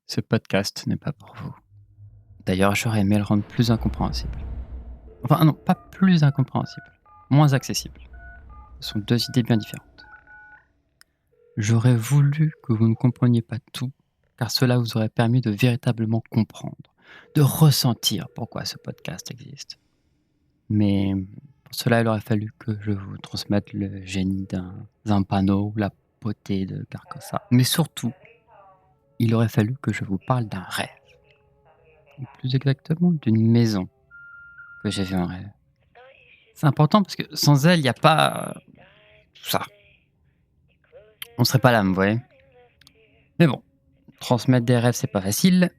Ce podcast n'est pas pour vous. D'ailleurs, j'aurais aimé le rendre plus incompréhensible. Enfin non, pas plus incompréhensible, moins accessible. Ce sont deux idées bien différentes. J'aurais voulu que vous ne compreniez pas tout, car cela vous aurait permis de véritablement comprendre, de ressentir pourquoi ce podcast existe. Mais pour cela, il aurait fallu que je vous transmette le génie d'un panneau, la beauté de Carcosa. Mais surtout, il aurait fallu que je vous parle d'un rêve. Ou plus exactement, d'une maison que j'ai vue en rêve. C'est important parce que sans elle, il n'y a pas tout ça. On serait pas là, vous voyez. Mais bon, transmettre des rêves, c'est pas facile.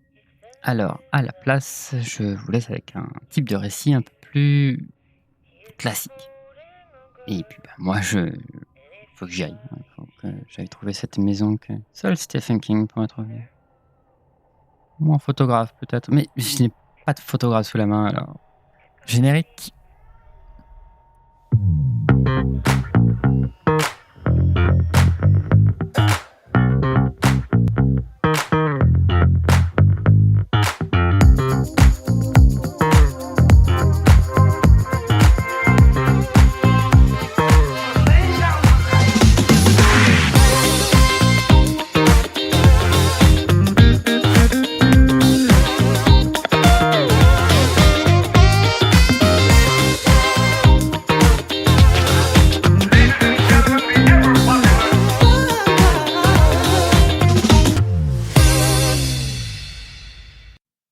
Alors, à la place, je vous laisse avec un type de récit un peu plus classique. Et puis, moi, faut que j'y aille. Il faut que j'aille trouver cette maison que seul Stephen King pourrait trouver. Ou un photographe, peut-être. Mais je n'ai pas de photographe sous la main, alors. Générique.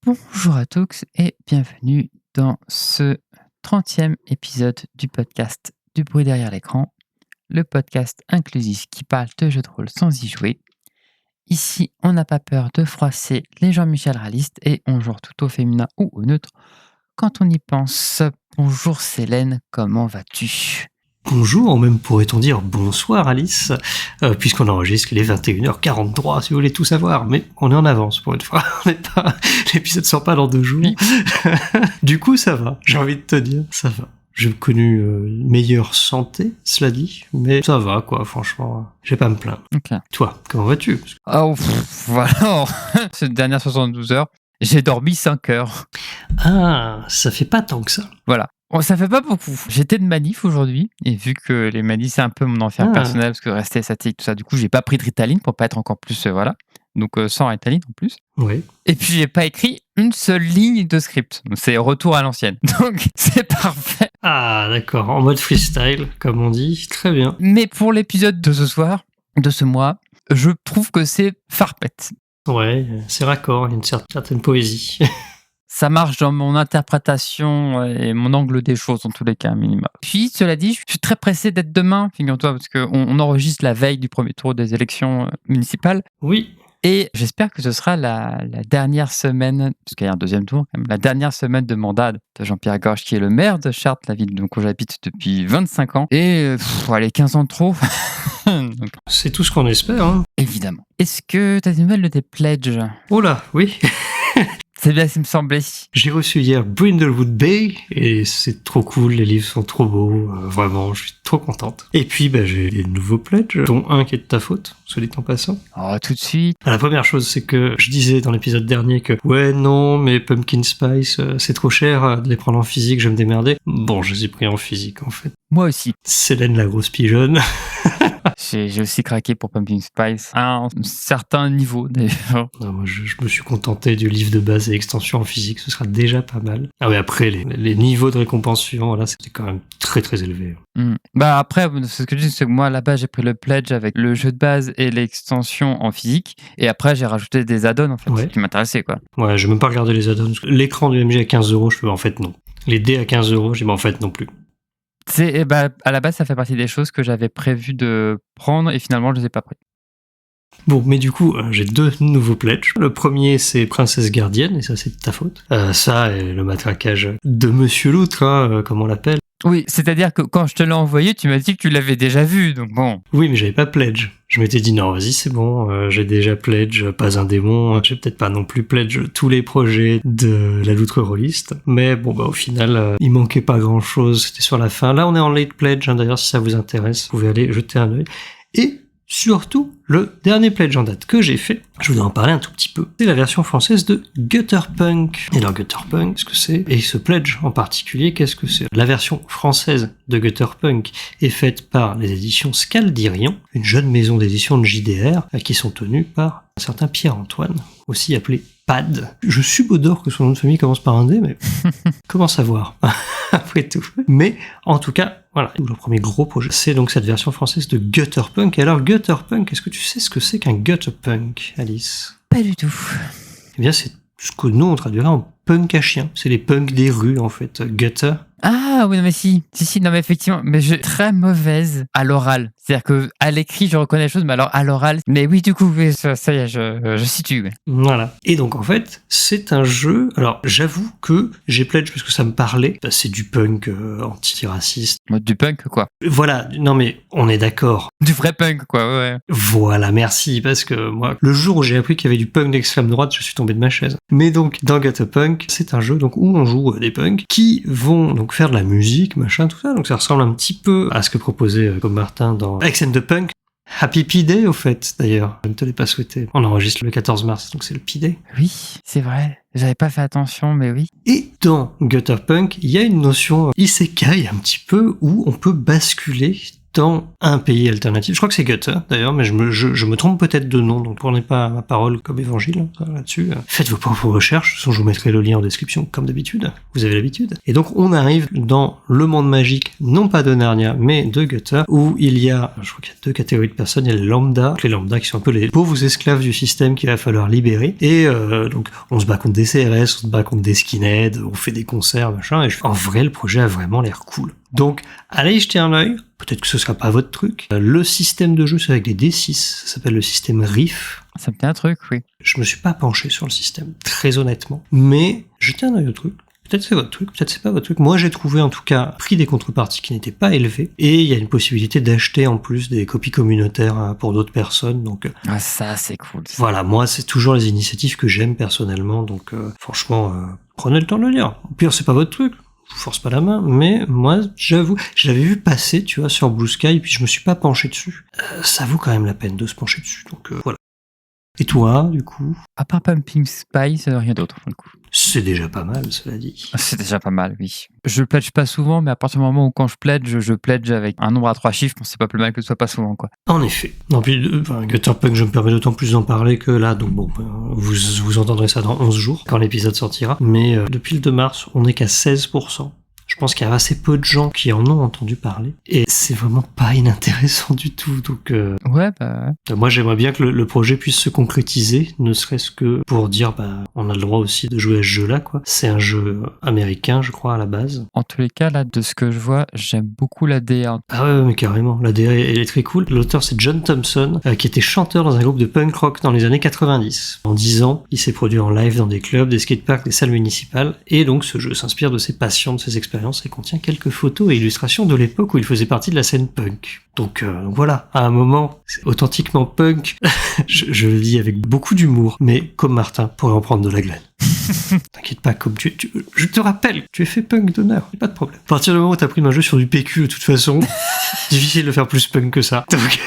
Bonjour à tous et bienvenue dans ce 30e épisode du podcast Du bruit derrière l'écran, le podcast inclusif qui parle de jeux de rôle sans y jouer. Ici, on n'a pas peur de froisser les Jean-Michel réalistes et on joue tout au féminin ou au neutre quand on y pense. Bonjour Célène, comment vas-tu ? Bonjour, même pourrait-on dire bonsoir Alice, puisqu'on enregistre les 21h43 si vous voulez tout savoir, mais on est en avance pour une fois, l'épisode sort pas dans 2 jours. Oui. Du coup ça va, j'ai envie de te dire, ça va. J'ai connu meilleure santé, cela dit, mais ça va quoi, franchement, j'ai pas à me plaindre. Okay. Toi, comment vas-tu ? Voilà, cette dernière 72 heures, j'ai dormi 5 heures. Ah, ça fait pas tant que ça. Voilà. Bon, ça fait pas beaucoup. J'étais de manif aujourd'hui, et vu que les manifs, c'est un peu mon enfer personnel, parce que rester statique, tout ça, du coup, j'ai pas pris de Ritaline pour pas être encore plus, voilà. Donc, sans Ritaline en plus. Oui. Et puis, j'ai pas écrit une seule ligne de script. Donc, c'est retour à l'ancienne. Donc, c'est parfait. Ah, d'accord. En mode freestyle, comme on dit. Très bien. Mais pour l'épisode de ce soir, de ce mois, je trouve que c'est farpette. Ouais, c'est raccord, il y a une certaine poésie. Ça marche dans mon interprétation et mon angle des choses, en tous les cas, minimum. Puis, cela dit, je suis très pressé d'être demain, figure-toi, parce qu'on enregistre la veille du premier tour des élections municipales. Oui. Et j'espère que ce sera la dernière semaine, parce qu'il y a un deuxième tour, quand même, la dernière semaine de mandat de Jean-Pierre Gorge, qui est le maire de Chartres, la ville où j'habite depuis 25 ans. Et, allez, 15 ans de trop. Donc, c'est tout ce qu'on espère, hein. Évidemment. Est-ce que tu as des nouvelles de tes pledges ? Oh là, oui. C'est bien ce qui me semblait. J'ai reçu hier Brindlewood Bay et c'est trop cool, les livres sont trop beaux, vraiment, je suis trop contente. Et puis j'ai des nouveaux pledges, dont un qui est de ta faute, soit dit en passant. Oh, tout de suite. La première chose, c'est que je disais dans l'épisode dernier que ouais, non, mais Pumpkin Spice, c'est trop cher de les prendre en physique, je vais me démerder. Bon, je les ai pris en physique en fait. Moi aussi. Célène la grosse pigeonne. J'ai aussi craqué pour Pumpkin Spice à un certain niveau d'ailleurs. Non, moi je me suis contenté du livre de base et extension en physique, ce sera déjà pas mal. Ah oui, après les niveaux de récompense suivants, là c'était quand même très très élevé. Après, ce que je dis, c'est que moi là-bas j'ai pris le pledge avec le jeu de base et l'extension en physique, et après j'ai rajouté des add-ons en fait, qui m'intéressaient quoi. Ouais, je vais même pas regarder les add-ons. L'écran du MG à 15€, je fais en fait non. Les dés à 15€, j'ai en fait non plus. À la base, ça fait partie des choses que j'avais prévu de prendre et finalement, je les ai pas pris. Bon, mais du coup, j'ai 2 nouveaux pledges. Le premier, c'est Princesse Gardienne, et ça, c'est de ta faute. Ça, et le matraquage de Monsieur Loutre, comme on l'appelle. Oui, c'est-à-dire que quand je te l'ai envoyé, tu m'as dit que tu l'avais déjà vu, donc bon. Oui, mais j'avais pas pledge. Je m'étais dit, non, vas-y, c'est bon, j'ai déjà pledge, pas un démon, j'ai peut-être pas non plus pledge tous les projets de la Loutre Rolliste, mais bon, au final, il manquait pas grand-chose, c'était sur la fin. Là, on est en late pledge, d'ailleurs, si ça vous intéresse, vous pouvez aller jeter un œil. Et surtout, le dernier pledge en date que j'ai fait, je voudrais en parler un tout petit peu. C'est la version française de Gutterpunk. Et alors Gutterpunk, qu'est-ce que c'est? Et ce pledge en particulier, qu'est-ce que c'est? La version française de Gutterpunk est faite par les éditions Scaldirian, une jeune maison d'édition de JDR, qui sont tenues par un certain Pierre-Antoine, aussi appelé Pad. Je subodore que son nom de famille commence par un D, mais comment savoir après tout. Mais en tout cas, voilà, le premier gros projet, c'est donc cette version française de Gutterpunk. Et alors Gutterpunk, est-ce que tu sais ce que c'est qu'un Gutterpunk, Alice? Pas du tout. Eh bien, c'est ce que nous on traduirait en punk à chien. C'est les punks des rues, en fait. Gutter. Ah oui, non mais si, non mais effectivement, mais je suis très mauvaise à l'oral. C'est-à-dire que à l'écrit, je reconnais les choses, mais alors à l'oral, mais oui, du coup, oui, ça y est, je situe. Ouais. Voilà. Et donc, en fait, c'est un jeu... Alors, j'avoue que j'ai pledge parce que ça me parlait. C'est du punk antiraciste. Du punk, quoi. Voilà. Non, mais on est d'accord. Du vrai punk, quoi, ouais. Voilà, merci, parce que moi, le jour où j'ai appris qu'il y avait du punk d'extrême droite, je suis tombé de ma chaise. Mais donc, dans Gutterpunk, c'est un jeu donc où on joue des punks qui vont donc faire de la musique, machin, tout ça. Donc ça ressemble un petit peu à ce que proposait Bob Martin dans X and the Punk. Happy P-Day, au fait, d'ailleurs. Je ne te l'ai pas souhaité. On enregistre le 14 mars, donc c'est le P-Day. Oui, c'est vrai. J'avais pas fait attention, mais oui. Et dans Gutterpunk, il y a une notion isekai un petit peu où on peut basculer dans un pays alternatif. Je crois que c'est Gutter, d'ailleurs, mais je me trompe peut-être de nom, donc prenez pas ma parole comme évangile là-dessus. Faites vos propres recherches, de toute façon, je vous mettrai le lien en description, comme d'habitude. Vous avez l'habitude. Et donc, on arrive dans le monde magique, non pas de Narnia, mais de Gutter, où il y a, je crois qu'il y a 2 catégories de personnes. Il y a les lambdas qui sont un peu les pauvres esclaves du système qu'il va falloir libérer. Et donc, on se bat contre des CRS, on se bat contre des skinheads, on fait des concerts, machin. Et en vrai, le projet a vraiment l'air cool. Donc, allez y jeter un œil. Peut-être que ce sera pas votre truc. Le système de jeu, c'est avec des D6. Ça s'appelle le système Riff. Ça me fait un truc, oui. Je me suis pas penché sur le système, très honnêtement. Mais, jetez un œil au truc. Peut-être c'est votre truc, peut-être c'est pas votre truc. Moi, j'ai trouvé en tout cas prix des contreparties qui n'étaient pas élevés. Et il y a une possibilité d'acheter en plus des copies communautaires pour d'autres personnes. Donc, ah, ça, c'est cool. Ça. Voilà, moi, c'est toujours les initiatives que j'aime personnellement. Donc, franchement, prenez le temps de le lire. Au pire, c'est pas votre truc. Je vous force pas la main, mais moi, j'avoue, je l'avais vu passer, tu vois, sur Blue Sky, puis je me suis pas penché dessus. Ça vaut quand même la peine de se pencher dessus, donc voilà. Et toi, du coup? À part Pumpkin Spice, rien d'autre, pour le coup. C'est déjà pas mal, cela dit. C'est déjà pas mal, oui. Je pledge pas souvent, mais à partir du moment où quand je pledge avec un nombre à 3 chiffres, c'est pas plus mal que ce soit pas souvent, quoi. En effet. Non, puis, Gutterpunk, je me permets d'autant plus d'en parler que là, donc bon, vous entendrez ça dans 11 jours, quand l'épisode sortira. Mais depuis le 2 mars, on est qu'à 16%. Je pense qu'il y a assez peu de gens qui en ont entendu parler. Et c'est vraiment pas inintéressant du tout. Donc, ouais, bah... moi, j'aimerais bien que le projet puisse se concrétiser, ne serait-ce que pour dire, on a le droit aussi de jouer à ce jeu-là, quoi. C'est un jeu américain, je crois, à la base. En tous les cas, là, de ce que je vois, j'aime beaucoup la DA. Ah ouais, mais carrément. La DA, elle est très cool. L'auteur, c'est John Thompson, qui était chanteur dans un groupe de punk rock dans les années 90. En 10 ans, il s'est produit en live dans des clubs, des skateparks, des salles municipales. Et donc, ce jeu s'inspire de ses passions, de ses expériences, et contient quelques photos et illustrations de l'époque où il faisait partie de la scène punk. Donc voilà, à un moment, c'est authentiquement punk. je le dis avec beaucoup d'humour, mais comme Martin pourrait en prendre de la glaine. T'inquiète pas, comme je te rappelle, tu es fait punk d'honneur, pas de problème. À partir du moment où t'as pris un jeu sur du PQ, de toute façon, difficile de faire plus punk que ça. Donc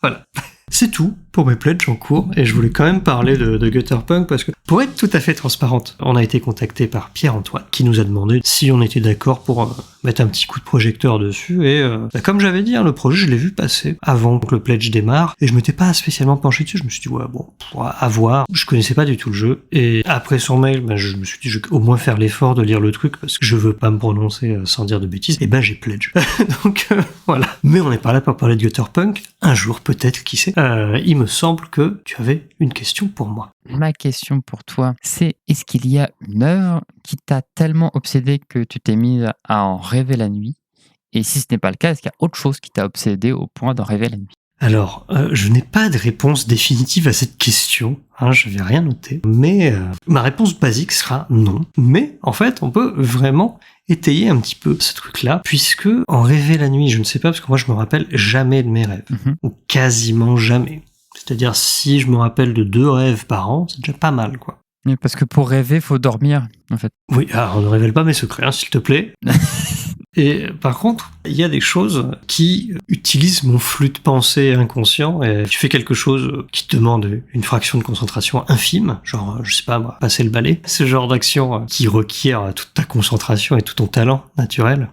voilà. C'est tout pour mes pledges en cours, et je voulais quand même parler de Gutterpunk parce que, pour être tout à fait transparente, on a été contacté par Pierre-Antoine qui nous a demandé si on était d'accord pour mettre un petit coup de projecteur dessus, et comme j'avais dit, le projet, je l'ai vu passer avant que le pledge démarre, et je m'étais pas spécialement penché dessus, je me suis dit, ouais, bon, à voir, je connaissais pas du tout le jeu, et après son mail, je me suis dit, je vais au moins faire l'effort de lire le truc, parce que je veux pas me prononcer sans dire de bêtises, et j'ai pledge. Donc, voilà. Mais on n'est pas là pour parler de Gutterpunk, un jour peut-être, qui sait. Il me semble que tu avais une question pour moi. Ma question pour toi, c'est est-ce qu'il y a une œuvre qui t'a tellement obsédé que tu t'es mis à en rêver la nuit? Et si ce n'est pas le cas, est-ce qu'il y a autre chose qui t'a obsédé au point d'en rêver la nuit? Alors, je n'ai pas de réponse définitive à cette question, je vais rien noter, mais ma réponse basique sera non. Mais en fait, on peut vraiment étayer un petit peu ce truc-là, puisque en rêver la nuit, je ne sais pas, parce que moi je me rappelle jamais de mes rêves, ou quasiment jamais. C'est-à-dire, si je me rappelle de 2 rêves par an, c'est déjà pas mal, quoi. Oui, parce que pour rêver, faut dormir, en fait. Oui, alors on ne révèle pas mes secrets, s'il te plaît. Et par contre, il y a des choses qui utilisent mon flux de pensée inconscient, et tu fais quelque chose qui te demande une fraction de concentration infime, genre, je sais pas moi, passer le balai, ce genre d'action qui requiert toute ta concentration et tout ton talent naturel.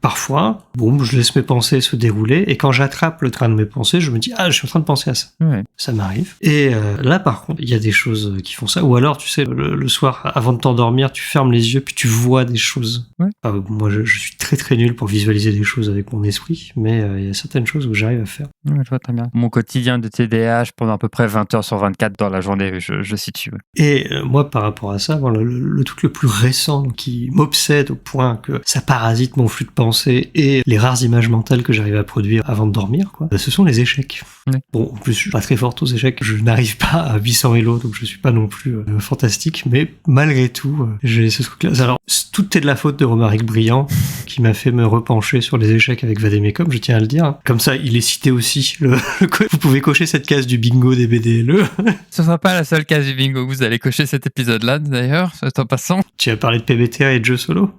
Parfois, bon, je laisse mes pensées se dérouler, et quand j'attrape le train de mes pensées, je me dis, ah, je suis en train de penser à ça. Ouais. Ça m'arrive. Et là, par contre, il y a des choses qui font ça. Ou alors, tu sais, le soir, avant de t'endormir, tu fermes les yeux, puis tu vois des choses. Ouais. Moi, je suis très très nul pour visualiser des choses avec mon esprit, mais il y a certaines choses où j'arrive à faire. Ouais, je vois très bien. Mon quotidien de TDAH pendant à peu près 20 heures sur 24 dans la journée, je situe. Et moi, par rapport à ça, bon, le truc le plus récent qui m'obsède au point que ça parasite mon flux de pensée et les rares images mentales que j'arrive à produire avant de dormir, quoi, ce sont les échecs. Ouais. Bon, en plus, je suis pas très forte aux échecs. Je n'arrive pas à 800 Elo, donc je suis pas non plus fantastique, mais malgré tout, j'ai ce truc-là. Alors, tout est de la faute de Romaric Briand, qui m'a fait me repencher sur les échecs avec Vademecum, je tiens à le dire. Comme ça, il est cité aussi. Vous pouvez cocher cette case du bingo des BDLE. Ce sera pas la seule case du bingo que vous allez cocher cet épisode-là, d'ailleurs, en passant. Tu as parlé de PBTA et de jeux solo.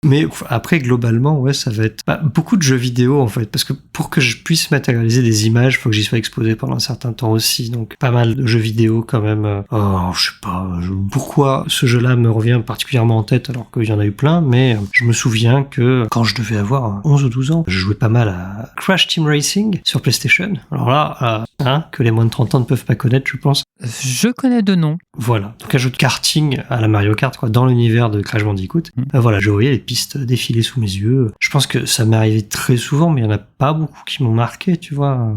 Mais après, globalement, ouais, ça va être beaucoup de jeux vidéo, en fait, parce que pour que je puisse matérialiser des images, il faut que j'y sois exposé pendant un certain temps aussi, donc pas mal de jeux vidéo quand même. Je sais pas pourquoi ce jeu-là me revient particulièrement en tête, alors qu'il y en a eu plein, mais je me souviens que quand je devais avoir 11 ou 12 ans, je jouais pas mal à Crash Team Racing sur PlayStation. Alors là, que les moins de 30 ans ne peuvent pas connaître, je pense. Je connais deux noms. Voilà, donc un jeu de karting à la Mario Kart, quoi, dans l'univers de Crash Bandicoot. Voilà, je voyais les pistes défiler sous mes yeux. Je pense que ça m'est arrivé très souvent, mais il y en a pas beaucoup qui m'ont marqué, tu vois.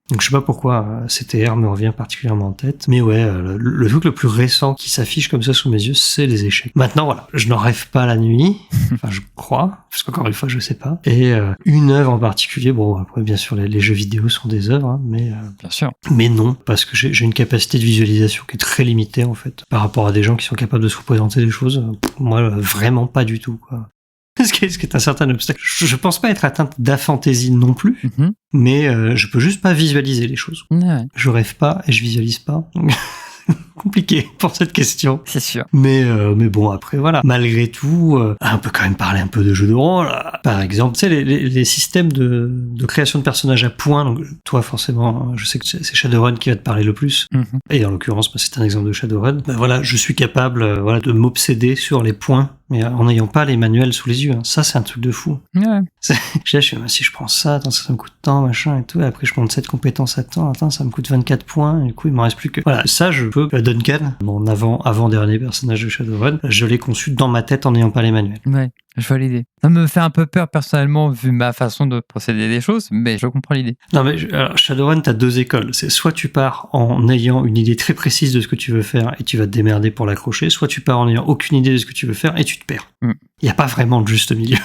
Donc je sais pas pourquoi CTR me revient particulièrement en tête. Mais ouais, le truc le plus récent qui s'affiche comme ça sous mes yeux, c'est les échecs. Maintenant, voilà, je n'en rêve pas la nuit. Enfin, je crois, parce qu'encore une fois, je sais pas. Et une œuvre en particulier, bon, après, bien sûr, les jeux vidéo sont des œuvres, hein, mais... Bien sûr. Mais non, parce que j'ai une capacité de visualisation qui est très limitée, en fait, par rapport à des gens qui sont capables de se représenter des choses. Moi, vraiment pas du tout, quoi. Ce qui est un certain obstacle. Je pense pas être atteinte d'aphantasie non plus, mais je peux juste pas visualiser les choses. Ouais. Je rêve pas et je visualise pas. Compliqué pour cette question. C'est sûr. Mais bon, après, voilà. Malgré tout, on peut quand même parler un peu de jeux de rôle. Par exemple, tu sais, les systèmes de création de personnages à points. Donc, toi, forcément, je sais que c'est Shadowrun qui va te parler le plus. Et en l'occurrence, c'est un exemple de Shadowrun. Voilà, je suis capable de m'obséder sur les points, mais en n'ayant pas les manuels sous les yeux. Hein. Ça, c'est un truc de fou. Ouais. Si je prends ça, attends, ça me coûte tant, machin et tout, et après je monte cette compétence à temps, attends, ça me coûte 24 points, et du coup, il m'en reste plus que... Voilà, ça, je peux... Duncan, mon avant-dernier personnage de Shadowrun, je l'ai conçu dans ma tête en n'ayant pas les manuels. Ouais, je vois l'idée. Ça me fait un peu peur personnellement vu ma façon de procéder des choses, mais je comprends l'idée. Non mais alors, Shadowrun, t'as deux écoles. C'est soit tu pars en ayant une idée très précise de ce que tu veux faire et tu vas te démerder pour l'accrocher, soit tu pars en ayant aucune idée de ce que tu veux faire et tu te perds. Il n'y a pas vraiment de juste milieu.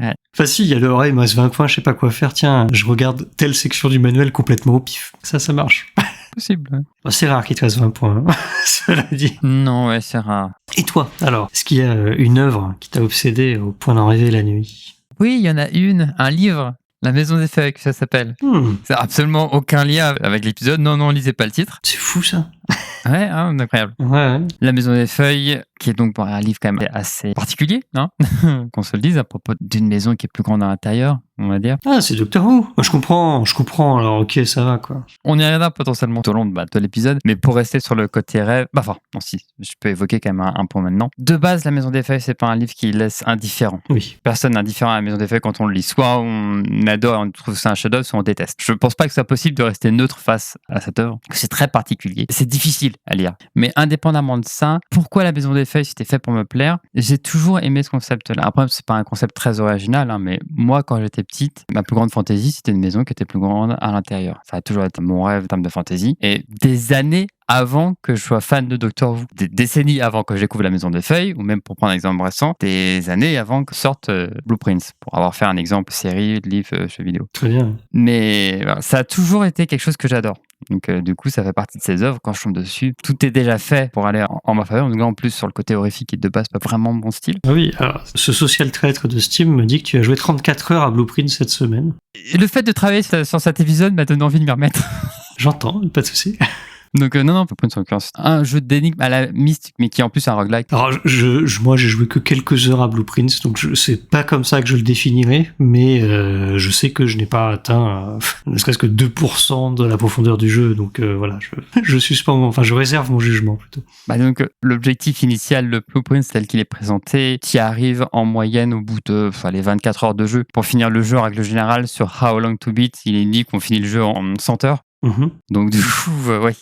Ouais. Enfin si, il y a le il me reste 20 points, je sais pas quoi faire, tiens, je regarde telle section du manuel complètement au pif. Ça marche. Possible. Ouais. Bon, c'est rare qu'il te reste 20 points, hein, cela dit. Non, ouais, c'est rare. Et toi, alors, est-ce qu'il y a une œuvre qui t'a obsédé au point d'en rêver la nuit? Oui, il y en a une, un livre, La Maison des Feuilles, ça s'appelle. C'est absolument aucun lien avec l'épisode. Non, lisez pas le titre. C'est fou ça. Ouais, hein, incroyable. Ouais. La Maison des Feuilles, qui est donc un livre quand même assez particulier, hein qu'on se le dise, à propos d'une maison qui est plus grande à l'intérieur, on va dire. Ah, c'est Doctor Who. Je comprends. Alors, ok, ça va, quoi. On y reviendra potentiellement tout au long de l'épisode, mais pour rester sur le côté rêve, si, je peux évoquer quand même un point maintenant. De base, La Maison des Feuilles, c'est pas un livre qui laisse indifférent. Oui. Personne n'est indifférent à La Maison des Feuilles quand on le lit. Soit on adore et on trouve ça un chef-d'œuvre, soit on déteste. Je pense pas que ce soit possible de rester neutre face à cette œuvre. C'est très particulier. C'est difficile à lire. Mais indépendamment de ça, pourquoi La Maison des Feuilles, c'était fait pour me plaire? J'ai toujours aimé ce concept-là. Après, c'est pas un concept très original, hein, mais moi, quand j'étais petite, ma plus grande fantaisie, c'était une maison qui était plus grande à l'intérieur. Ça a toujours été mon rêve en termes de fantaisie. Et des années avant que je sois fan de Doctor Who, des décennies avant que je découvre La Maison des Feuilles, ou même pour prendre un exemple récent, des années avant que sorte Blueprints, pour avoir fait un exemple série, livre, jeu vidéo. Très bien. Mais voilà, ça a toujours été quelque chose que j'adore. Donc du coup, ça fait partie de ces œuvres. Quand je tombe dessus, tout est déjà fait pour aller en ma faveur. Donc là, en plus, sur le côté horrifique, qui de base pas vraiment mon style. Ah oui, alors, ce social traître de Steam me dit que tu as joué 34 heures à Blueprint cette semaine. Et le fait de travailler sur cet épisode m'a donné envie de m'y remettre. J'entends, pas de souci. Donc non, Blueprints en l'occurrence, un jeu d'énigmes à la Myst, mais qui est en plus un roguelike. Alors, moi, j'ai joué que quelques heures à Blueprints, donc c'est pas comme ça que je le définirais, mais je sais que je n'ai pas atteint ne serait-ce que 2% de la profondeur du jeu, donc voilà, je réserve mon jugement plutôt. Donc l'objectif initial de Blueprints tel qu'il est présenté, qui arrive en moyenne au bout de les 24 heures de jeu. Pour finir le jeu, en règle générale, sur How Long to Beat, il est dit qu'on finit le jeu en 100 heures. Donc du coup,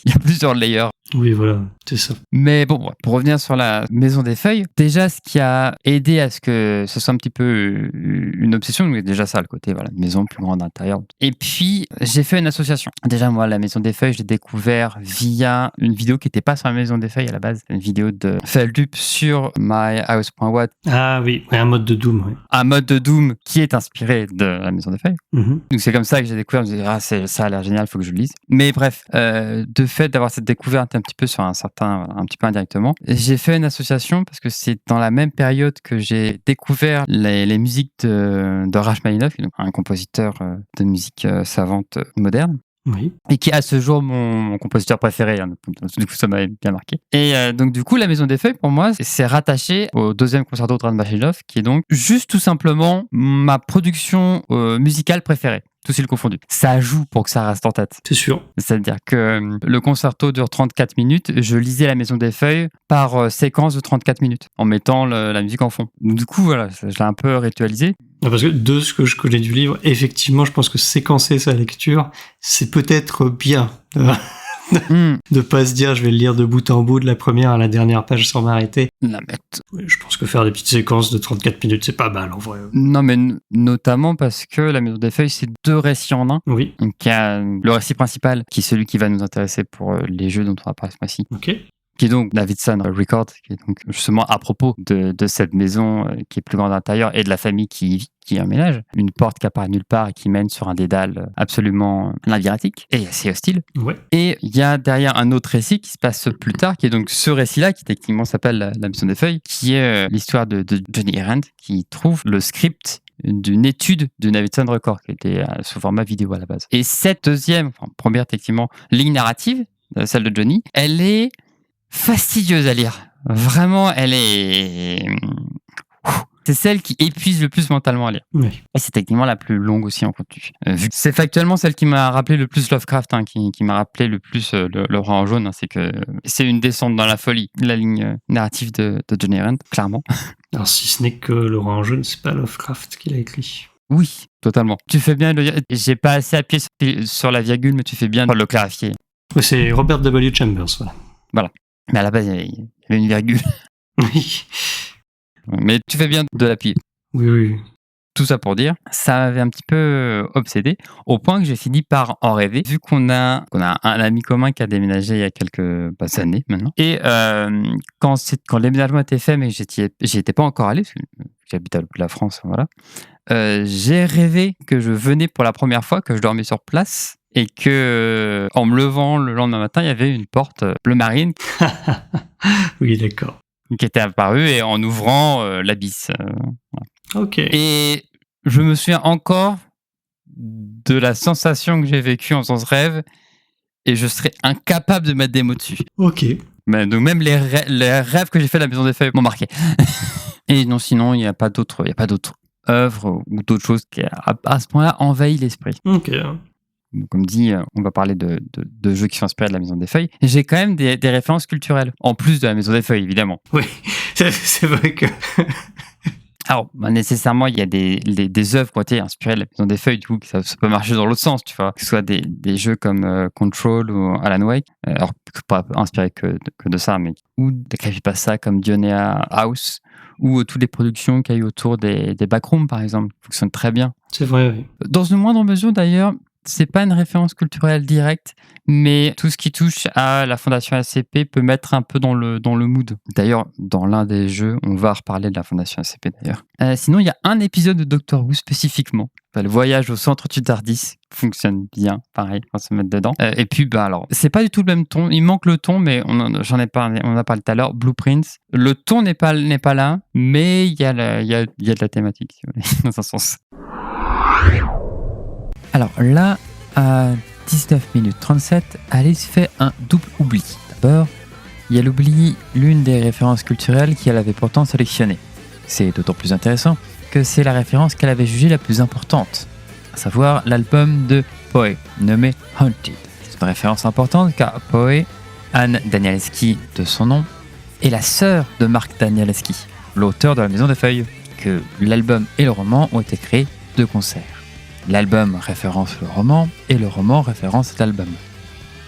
il y a plusieurs layers. Oui, voilà, c'est ça. Mais bon, pour revenir sur la Maison des Feuilles, déjà ce qui a aidé à ce que ce soit un petit peu une obsession, mais déjà ça, le côté une maison plus grande à l'intérieur. Et puis j'ai fait une association. Déjà moi, la Maison des Feuilles, je l'ai découvert via une vidéo qui n'était pas sur la Maison des Feuilles à la base, une vidéo de Feldup sur myhouse.wat. Ah oui, un mode de Doom. Oui. Un mode de Doom qui est inspiré de la Maison des Feuilles. Donc c'est comme ça que j'ai découvert, je me suis dit, ça a l'air génial, il faut que je le lise. Mais bref, de fait d'avoir cette découverte un petit peu sur un petit peu indirectement, j'ai fait une association parce que c'est dans la même période que j'ai découvert les musiques de Rachmaninoff, un compositeur de musique savante moderne. Oui. Et qui est à ce jour mon compositeur préféré. Du coup, ça m'avait bien marqué. Et donc, du coup, la Maison des Feuilles, pour moi, c'est rattaché au deuxième concerto de Rachmaninoff, qui est donc juste tout simplement ma production musicale préférée. Tout style confondu. Ça joue pour que ça reste en tête. C'est sûr. C'est-à-dire que le concerto dure 34 minutes. Je lisais la Maison des Feuilles par séquence de 34 minutes, en mettant la musique en fond. Donc, du coup, voilà, je l'ai un peu ritualisé. Parce que de ce que je connais du livre, effectivement, je pense que séquencer sa lecture, c'est peut-être bien. De pas se dire je vais le lire de bout en bout de la première à la dernière page sans m'arrêter. Je pense que faire des petites séquences de 34 minutes, c'est pas mal en vrai. Non, mais notamment parce que la Maison des Feuilles, c'est 2 récits en un. Oui. Donc, il y a le récit principal, qui est celui qui va nous intéresser pour les jeux dont on va parler ce mois-ci. Ok. Qui est donc Davidson Records, qui est donc justement à propos de cette maison qui est plus grande à l'intérieur et de la famille qui y vit, qui y emménage. Une porte qui apparaît nulle part et qui mène sur un dédale absolument labyrinthique et assez hostile. Ouais. Et il y a derrière un autre récit qui se passe plus tard, qui est donc ce récit-là, qui techniquement s'appelle la Maison des Feuilles, qui est l'histoire de Johnny Errand, qui trouve le script d'une étude de Davidson Records, qui était sous format vidéo à la base. Et cette première techniquement ligne narrative, celle de Johnny, elle est fastidieuse à lire. Vraiment, elle est... C'est celle qui épuise le plus mentalement à lire. Oui. Et c'est techniquement la plus longue aussi en contenu. Vu que c'est factuellement celle qui m'a rappelé le plus Lovecraft, qui m'a rappelé le plus le Roi en jaune, c'est que c'est une descente dans la folie, la ligne narrative de Johnny Errand, clairement. Alors si ce n'est que le Roi en jaune, c'est pas Lovecraft qui l'a écrit. Oui, totalement. Tu fais bien de le dire. J'ai pas assez appuyé sur la virgule, mais tu fais bien de le clarifier. Oui, c'est Robert W. Chambers, Voilà. Mais à la base, il y avait une virgule. Oui. Mais tu fais bien de l'appuyer. Oui. Tout ça pour dire, ça m'avait un petit peu obsédé, au point que j'ai fini par en rêver, vu qu'on a un ami commun qui a déménagé il y a quelques années maintenant. Et quand le déménagement était fait, mais j'y étais pas encore allé, parce que j'habite à l'autre bout de la France, voilà. J'ai rêvé que je venais pour la première fois, que je dormais sur place, et que en me levant le lendemain matin, il y avait une porte bleu marine. Oui, d'accord. Qui était apparue, et en ouvrant l'abysse. Voilà. Ok. Et je me souviens encore de la sensation que j'ai vécue en faisant ce rêve, et je serais incapable de mettre des mots dessus. Ok. Donc même les rêves que j'ai fait à la Maison des Feuilles m'ont marqué. Et non, sinon, il n'y a pas d'autres œuvres ou d'autres choses qui, à ce point-là, envahissent l'esprit. Ok. Donc, comme dit, on va parler de jeux qui sont inspirés de la Maison des Feuilles. Et j'ai quand même des références culturelles, en plus de la Maison des Feuilles, évidemment. Oui, c'est vrai que... Alors, nécessairement, il y a des œuvres qui ont été inspirées de la Maison des Feuilles, du coup, ça peut marcher dans l'autre sens, tu vois. Que ce soit des jeux comme Control ou Alan Wake, alors pas inspirés que de ça, mais ou des creepypasta comme Dionea House, ou toutes les productions qu'il y a eu autour des backrooms, par exemple, fonctionnent très bien. C'est vrai, oui. Dans une moindre mesure, d'ailleurs, c'est pas une référence culturelle directe, mais tout ce qui touche à la Fondation SCP peut mettre un peu dans le mood. D'ailleurs, dans l'un des jeux, on va reparler de la Fondation SCP d'ailleurs. Sinon, il y a un épisode de Doctor Who spécifiquement. Le voyage au centre du Tardis fonctionne bien, pareil, on va se mettre dedans. Et puis, alors, c'est pas du tout le même ton. Il manque le ton, mais on en a parlé tout à l'heure. Blueprints, le ton n'est pas là, mais il y a de la thématique, si vous voulez, dans un sens. Alors là, 19 minutes 37, Alice fait un double oubli. D'abord, il y a l'oubli, l'une des références culturelles qu'elle avait pourtant sélectionnées. C'est d'autant plus intéressant que c'est la référence qu'elle avait jugée la plus importante, à savoir l'album de Poe, nommé Haunted. C'est une référence importante car Poe, Anne Danielewski de son nom, est la sœur de Marc Danielewski, l'auteur de La Maison des Feuilles, que l'album et le roman ont été créés de concert. L'album référence le roman et le roman référence l'album.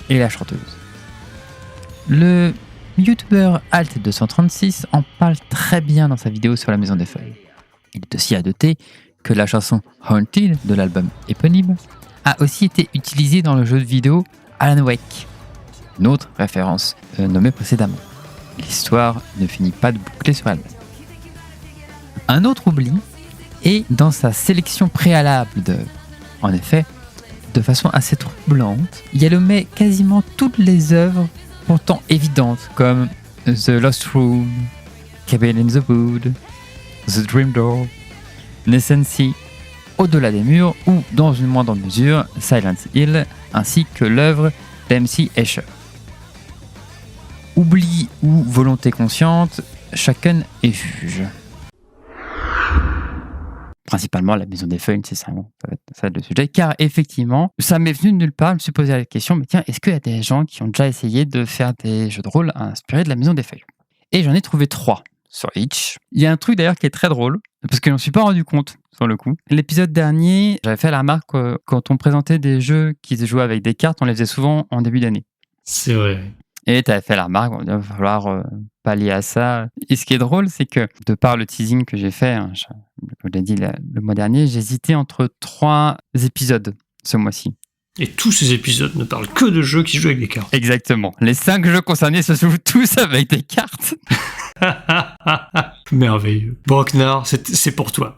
Et la chanteuse. Le youtubeur Alt236 en parle très bien dans sa vidéo sur La Maison des Feuilles. Il est aussi à noter que la chanson Haunted de l'album éponyme a aussi été utilisée dans le jeu de vidéo Alan Wake, une autre référence nommée précédemment. L'histoire ne finit pas de boucler sur elle-même. Un autre oubli est dans sa sélection préalable d'œuvres. En effet, de façon assez troublante, il omet quasiment toutes les œuvres pourtant évidentes comme The Lost Room, Cabin in the Wood, The Dream Door, Nescency, Au-delà des murs ou, dans une moindre mesure, Silent Hill, ainsi que l'œuvre d'M.C. Escher. Oubli ou volonté consciente, chacun est juge. Principalement La Maison des Feuilles, c'est ça va être le sujet, car effectivement, ça m'est venu de nulle part, je me suis posé la question, mais tiens, est-ce qu'il y a des gens qui ont déjà essayé de faire des jeux de rôle inspirés de La Maison des Feuilles? Et j'en ai trouvé 3 sur Itch. Il y a un truc d'ailleurs qui est très drôle, parce que je m'en suis pas rendu compte, sur le coup. L'épisode dernier, j'avais fait la remarque que quand on présentait des jeux qui se jouaient avec des cartes, on les faisait souvent en début d'année. C'est vrai. Et tu avais fait la remarque, il va falloir pallier à ça. Et ce qui est drôle, c'est que, de par le teasing que j'ai fait, je l'ai dit le mois dernier, j'hésitais entre 3 épisodes ce mois-ci. Et tous ces épisodes ne parlent que de jeux qui se jouent avec des cartes. Exactement. Les 5 jeux concernés se jouent tous avec des cartes. Merveilleux. Brocknar, c'est pour toi.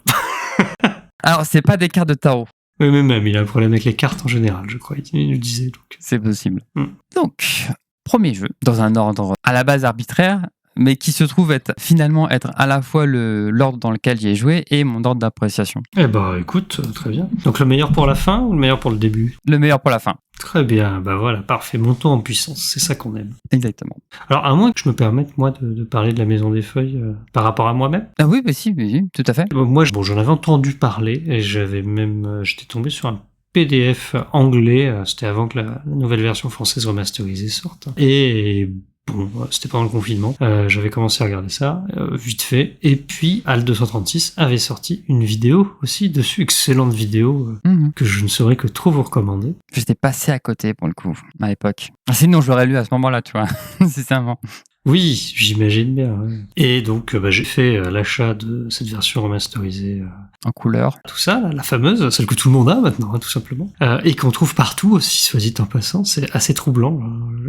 Alors, c'est pas des cartes de tarot. Oui, mais même, il a un problème avec les cartes en général, je crois. Il nous disait donc. C'est possible. Donc, premier jeu, dans un ordre à la base arbitraire, mais qui se trouve finalement être à la fois l'ordre dans lequel j'y ai joué et mon ordre d'appréciation. Eh bah écoute, très bien. Donc le meilleur pour la fin ou le meilleur pour le début? Le meilleur pour la fin. Très bien, bah voilà, parfait. Montons en puissance, c'est ça qu'on aime. Exactement. Alors à moins que je me permette, moi, de parler de La Maison des Feuilles par rapport à moi-même. Ah oui, bah si, tout à fait. Moi, j'en avais entendu parler et j'étais tombé sur un PDF anglais, c'était avant que la nouvelle version française remasterisée sorte. Et bon, c'était pendant le confinement, j'avais commencé à regarder ça, vite fait, et puis Alt236 avait sorti une vidéo aussi dessus, excellente vidéo, que je ne saurais que trop vous recommander. J'étais passé à côté pour le coup, à l'époque. Sinon, je l'aurais lu à ce moment-là, tu vois, c'est ça. Oui, j'imagine bien. Ouais. Et donc, j'ai fait l'achat de cette version remasterisée. En couleur. Tout ça, là, la fameuse, celle que tout le monde a maintenant, hein, tout simplement. Et qu'on trouve partout aussi, soit dit en passant. C'est assez troublant.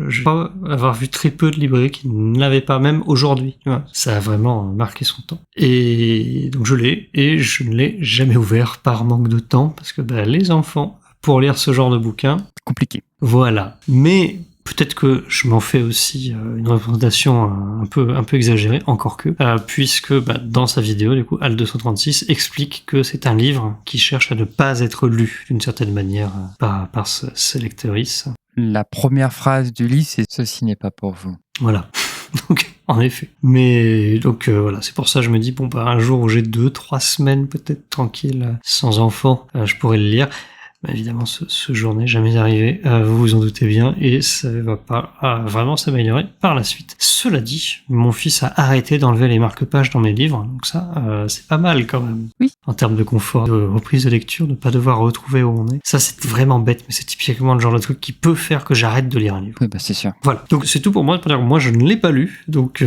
Je crois avoir vu très peu de librairies qui ne l'avaient pas, même aujourd'hui. Ouais, ça a vraiment marqué son temps. Et donc, je l'ai, et je ne l'ai jamais ouvert par manque de temps, parce que les enfants, pour lire ce genre de bouquin... Compliqué. Voilà. Mais... peut-être que je m'en fais aussi une représentation un peu exagérée, encore que, puisque dans sa vidéo, du coup, Alt236 explique que c'est un livre qui cherche à ne pas être lu d'une certaine manière par ses lectrices. La première phrase du livre, c'est « Ceci n'est pas pour vous ». Voilà. Donc, en effet. Mais donc voilà, c'est pour ça que je me dis, un jour où j'ai 2-3 semaines peut-être tranquille, sans enfant, je pourrais le lire. Évidemment, ce jour n'est jamais arrivé, vous vous en doutez bien, et ça va pas vraiment s'améliorer par la suite. Cela dit, mon fils a arrêté d'enlever les marque-pages dans mes livres, donc ça, c'est pas mal quand même. Oui. En termes de confort, de reprise de lecture, de pas devoir retrouver où on est. Ça, c'est vraiment bête, mais c'est typiquement le genre de truc qui peut faire que j'arrête de lire un livre. Oui, c'est sûr. Voilà. Donc c'est tout pour moi. Moi, je ne l'ai pas lu, donc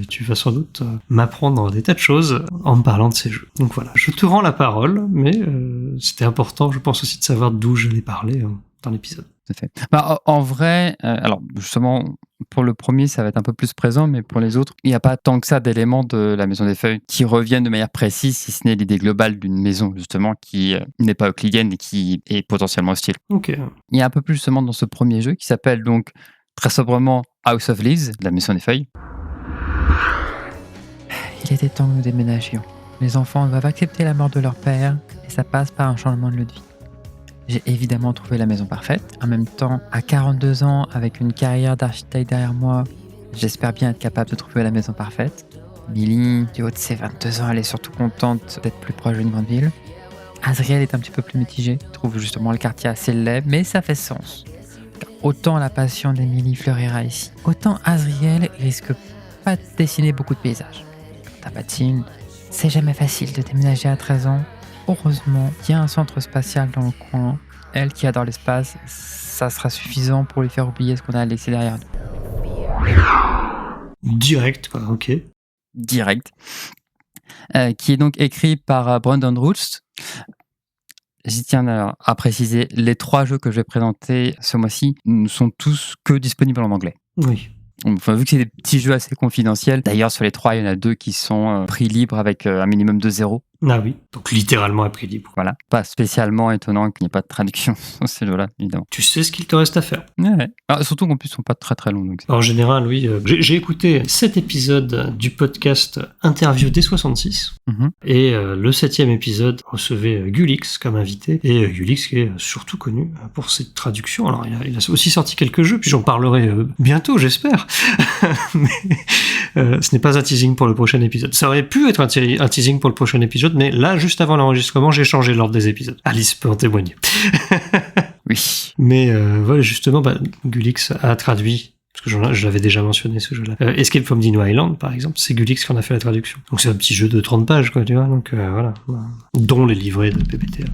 tu vas sans doute m'apprendre des tas de choses en me parlant de ces jeux. Donc voilà, je te rends la parole, mais c'était important, je pense aussi de savoir d'où je l'ai parlé dans l'épisode. Tout à fait. En vrai, alors justement, pour le premier, ça va être un peu plus présent, mais pour les autres, il n'y a pas tant que ça d'éléments de La Maison des Feuilles qui reviennent de manière précise, si ce n'est l'idée globale d'une maison, justement, qui n'est pas euclidienne et qui est potentiellement hostile. Ok. Il y a un peu plus justement dans ce premier jeu qui s'appelle donc très sobrement House of Leaves, La Maison des Feuilles. Il était temps que nous déménagions. Les enfants doivent accepter la mort de leur père et ça passe par un changement de lieu de vie. j'ai évidemment trouvé la maison parfaite. En même temps, à 42 ans, avec une carrière d'architecte derrière moi, j'espère bien être capable de trouver la maison parfaite. Millie, du haut de ses 22 ans, elle est surtout contente d'être plus proche d'une grande ville. Azriel est un petit peu plus mitigé, trouve justement le quartier assez laid, mais ça fait sens. Car autant la passion d'Emily fleurira ici, autant Azriel risque pas de dessiner beaucoup de paysages. Quant à Mathilde, c'est jamais facile de déménager à 13 ans. Heureusement, il y a un centre spatial dans le coin. Elle qui adore l'espace, ça sera suffisant pour lui faire oublier ce qu'on a laissé derrière nous. Direct, quoi, ok. Direct. Qui est donc écrit par Brandon Routh. J'y tiens alors à préciser, les 3 jeux que je vais présenter ce mois-ci ne sont tous que disponibles en anglais. Oui. Enfin, vu que c'est des petits jeux assez confidentiels, d'ailleurs sur les 3, il y en a 2 qui sont prix libre avec un minimum de 0. Ah oui, donc littéralement à prix libre. Voilà, pas spécialement étonnant qu'il n'y ait pas de traduction sur ces jeux-là, évidemment. Tu sais ce qu'il te reste à faire. Ouais. Alors, surtout qu'en plus, ils sont pas très très longs. Donc En général, oui. J'ai écouté 7 épisodes du podcast Interview D66. Et le 7e épisode recevait Gulix comme invité. Et Gulix qui est surtout connu pour ses traductions. Alors, il a aussi sorti quelques jeux, puis j'en parlerai bientôt, j'espère. Mais ce n'est pas un teasing pour le prochain épisode. Ça aurait pu être un teasing pour le prochain épisode, mais là, juste avant l'enregistrement, j'ai changé l'ordre des épisodes. Alice peut en témoigner. Oui. Mais voilà, justement, Gulix a traduit, parce que je l'avais déjà mentionné ce jeu-là. Escape from Dino Island, par exemple, c'est Gulix qui en a fait la traduction. Donc c'est un petit jeu de 30 pages, quoi, tu vois, donc voilà. Dont les livrets de PPTA.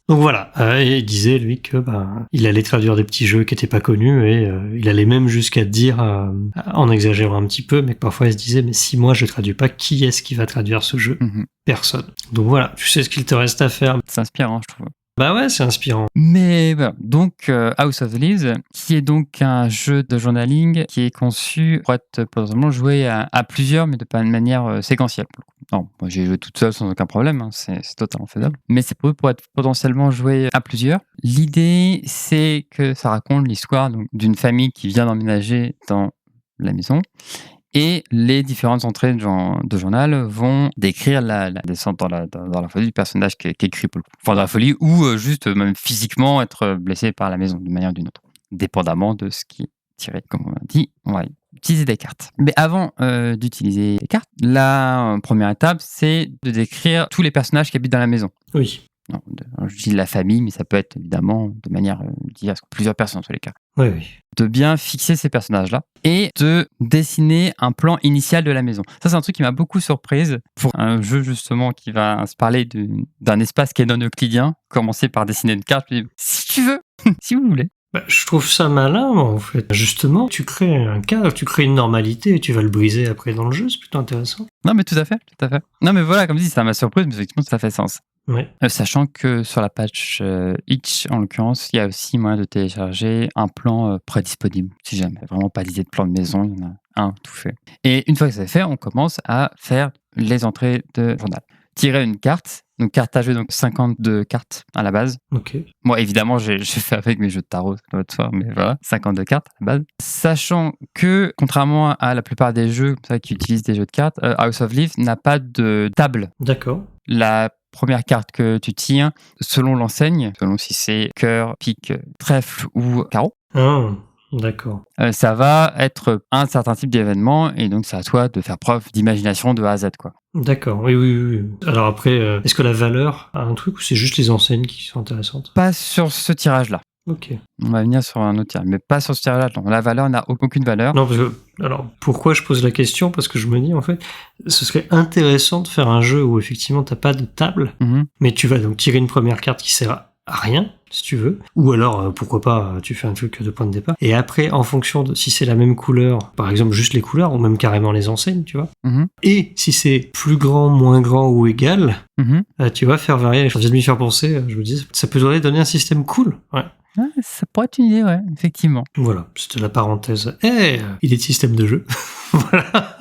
Donc voilà, et il disait, lui, que il allait traduire des petits jeux qui étaient pas connus, et il allait même jusqu'à dire, en exagérant un petit peu, mais que parfois il se disait, mais si moi je traduis pas, qui est-ce qui va traduire ce jeu ? Personne. Donc voilà, tu sais ce qu'il te reste à faire. C'est inspirant, je trouve. Bah ouais, c'est inspirant. Mais voilà, donc House of the Leaves, qui est donc un jeu de journaling qui est conçu pour être potentiellement joué à plusieurs, mais de pas une manière séquentielle. Non, moi j'ai joué toute seule sans aucun problème, hein, c'est totalement faisable. Mais c'est pour être potentiellement joué à plusieurs. L'idée, c'est que ça raconte l'histoire d'une famille qui vient d'emménager dans la maison. Et les différentes entrées de journal vont décrire la descente dans la folie du personnage qui écrit pour le coup. Enfin, dans la folie ou juste même physiquement être blessé par la maison d'une manière ou d'une autre. Dépendamment de ce qui est tiré. Comme on a dit, on va utiliser des cartes. Mais avant d'utiliser les cartes, la première étape, c'est de décrire tous les personnages qui habitent dans la maison. Oui. Non, je dis la famille, mais ça peut être évidemment de manière diverse, plusieurs personnes en tous les cas. Oui, oui. De bien fixer ces personnages-là et de dessiner un plan initial de la maison. Ça, c'est un truc qui m'a beaucoup surprise pour un jeu justement qui va se parler d'un espace qui est non euclidien. Commencer par dessiner une carte, puis, si tu veux, si vous voulez. Je trouve ça malin, en fait. Justement, tu crées un cadre, tu crées une normalité et tu vas le briser après dans le jeu, c'est plutôt intéressant. Non, mais tout à fait. Non, mais voilà, comme dit, ça m'a surprise, mais effectivement, ça fait sens. Ouais. Sachant que sur la page Itch, en l'occurrence, il y a aussi moyen de télécharger un plan prédisponible. Si jamais, vraiment pas d'idée de plan de maison, il y en a un tout fait. Et une fois que c'est fait, on commence à faire les entrées de journal. Tirer une carte, donc carte à jeu, donc 52 cartes à la base. Ok. Moi, évidemment, j'ai fait avec mes jeux de tarot, l'autre soir, mais voilà, 52 cartes à la base. Sachant que, contrairement à la plupart des jeux comme ça, qui utilisent des jeux de cartes, House of Leaves n'a pas de table. D'accord. La première carte que tu tires, selon l'enseigne, selon si c'est cœur, pique, trèfle ou carreau, d'accord. Ça va être un certain type d'événement et donc c'est à toi de faire preuve d'imagination de A à Z, quoi. D'accord, oui. Alors après, est-ce que la valeur a un truc ou c'est juste les enseignes qui sont intéressantes ? Pas sur ce tirage-là. Ok. On va venir sur un autre tirage, mais pas sur ce tirage-là. Non, la valeur n'a aucune valeur. Non, parce que, alors, pourquoi je pose la question ? Parce que je me dis, en fait, ce serait intéressant de faire un jeu où effectivement t'as pas de table, mais tu vas donc tirer une première carte qui sert à rien, si tu veux. Ou alors, pourquoi pas, tu fais un truc de point de départ. Et après, en fonction de si c'est la même couleur, par exemple juste les couleurs, ou même carrément les enseignes, tu vois. Et si c'est plus grand, moins grand ou égal, tu vas faire varier les choses. Ça vient de m'y faire penser, je me dis, ça peut donner un système cool. Ouais. Ouais, ça pourrait être une idée, ouais, effectivement. Voilà, c'était la parenthèse. Il est de système de jeu. Voilà.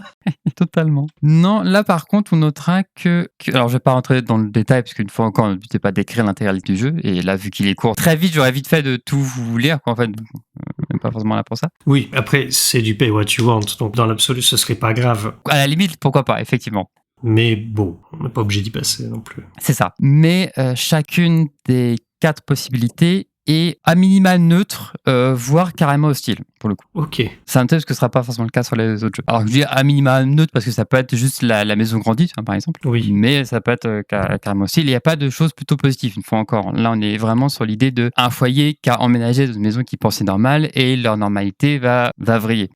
Totalement. Non, là par contre, on notera que... Alors, je vais pas rentrer dans le détail, parce qu'une fois encore, le but n'est pas d'écrire l'intégralité du jeu. Et là, vu qu'il est court, très vite, j'aurais vite fait de tout vous lire, quoi, en fait. Même pas forcément là pour ça. Oui, après, c'est du pay what you want, donc dans l'absolu, ce serait pas grave. À la limite, pourquoi pas, effectivement. Mais bon, on n'est pas obligé d'y passer non plus. C'est ça. Mais chacune des 4 possibilités et à minima neutre, voire carrément hostile, pour le coup. Ok. C'est un test que ce sera pas forcément le cas sur les autres jeux. Alors je dis à minima neutre parce que ça peut être juste la maison grandie, par exemple. Oui. Mais ça peut être carrément hostile. Il n'y a pas de choses plutôt positives, une fois encore. Là, on est vraiment sur l'idée d'un foyer qui a emménagé dans une maison qui pensait normale et leur normalité va vriller.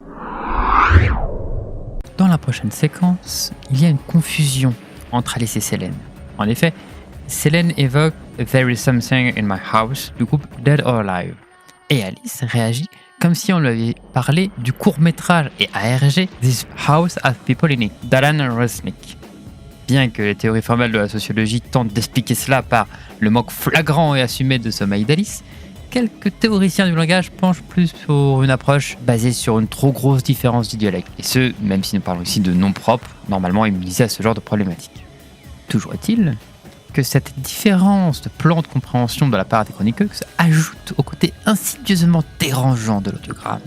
Dans la prochaine séquence, il y a une confusion entre Alice et Selene. En effet, Selene évoque There is something in my house du groupe Dead or Alive. Et Alice réagit comme si on lui avait parlé du court-métrage et ARG This House Has People in It d'Alan Resnick. Bien que les théories formelles de la sociologie tentent d'expliquer cela par le manque flagrant et assumé de sommeil d'Alice, quelques théoriciens du langage penchent plus pour une approche basée sur une trop grosse différence du dialecte. Et ce, même si nous parlons ici de noms propres, normalement immunisés à ce genre de problématique. Toujours est-il que cette différence de plan de compréhension de la part des chroniqueurs ajoute au côté insidieusement dérangeant de l'audiogramme.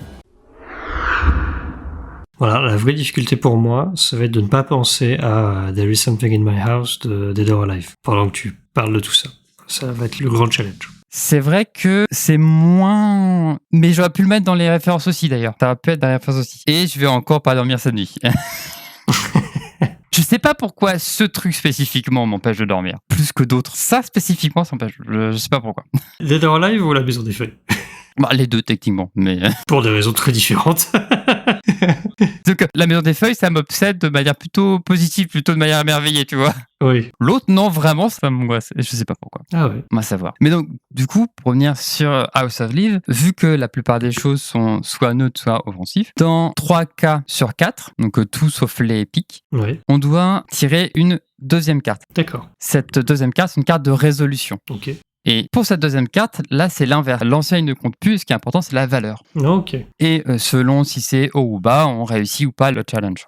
Voilà, la vraie difficulté pour moi, ça va être de ne pas penser à There is something in my house de Dead or Alive, pendant que tu parles de tout ça. Ça va être le grand challenge. C'est vrai que c'est moins... Mais j'aurais pu le mettre dans les références aussi, d'ailleurs. Ça aurait pu être dans les références aussi. Et je vais encore pas dormir cette nuit. Je sais pas pourquoi ce truc spécifiquement m'empêche de dormir, plus que d'autres. Ça spécifiquement, ça m'empêche. Je sais pas pourquoi. Dead or Alive ou La Maison des Feuilles? Bah, les deux, techniquement. Mais... Pour des raisons très différentes. Donc, La Maison des Feuilles, ça m'obsède de manière plutôt positive, plutôt de manière émerveillée, tu vois. Oui. L'autre, non, vraiment, ça m'angoisse. Je sais pas pourquoi. Ah ouais. On va savoir. Mais donc, du coup, pour revenir sur House of Live, vu que la plupart des choses sont soit neutres, soit offensifs, dans 3 cas sur 4, donc tout sauf les pics, Ouais. on doit tirer une deuxième carte. D'accord. Cette deuxième carte, c'est une carte de résolution. Ok. Et pour cette deuxième carte, là, c'est l'inverse. L'ancien, il ne compte plus. Ce qui est important, c'est la valeur. Ok. Et selon si c'est haut ou bas, on réussit ou pas le challenge.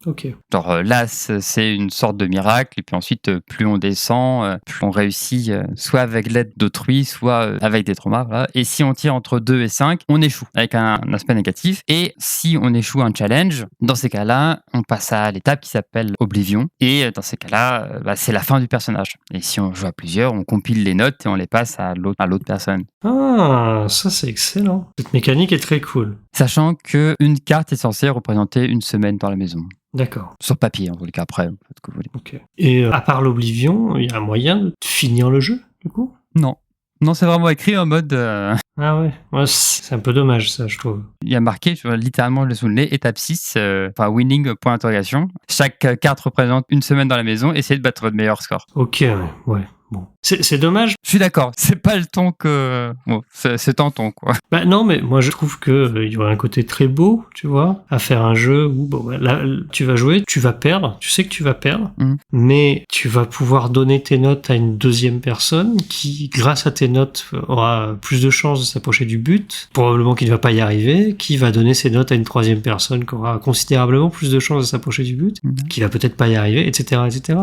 Ok. Genre là, c'est une sorte de miracle. Et puis ensuite, plus on descend, plus on réussit, soit avec l'aide d'autrui, soit avec des traumas. Voilà. Et si on tire entre 2 et 5, on échoue avec un aspect négatif. Et si on échoue un challenge, dans ces cas-là, on passe à l'étape qui s'appelle Oblivion. Et dans ces cas-là, c'est la fin du personnage. Et si on joue à plusieurs, on compile les notes et on les passe à l'autre personne. Ah, ça c'est excellent. Cette mécanique est très cool. Sachant qu'une carte est censée représenter une semaine dans la maison. D'accord. Sur papier, en tout cas, après, vous faites ce que vous voulez. Ok. Et à part l'Oblivion, il y a un moyen de finir le jeu, du coup? Non. Non, c'est vraiment écrit en mode... Ah ouais. Ouais, c'est un peu dommage, ça, je trouve. Il y a marqué, littéralement, le souligner, étape 6, winning, point d'interrogation. Chaque carte représente une semaine dans la maison, essayez de battre votre meilleur score. Ok, ouais. Bon. C'est dommage. Je suis d'accord, c'est pas le ton que... Bon, c'est tentant, quoi. Bah non, mais moi je trouve que il y aurait un côté très beau, tu vois, à faire un jeu où là tu vas jouer, tu vas perdre, tu sais que tu vas perdre, mais tu vas pouvoir donner tes notes à une deuxième personne qui, grâce à tes notes, aura plus de chances de s'approcher du but, probablement qu'il ne va pas y arriver, qui va donner ses notes à une troisième personne qui aura considérablement plus de chances de s'approcher du but, qui va peut-être pas y arriver, etc.,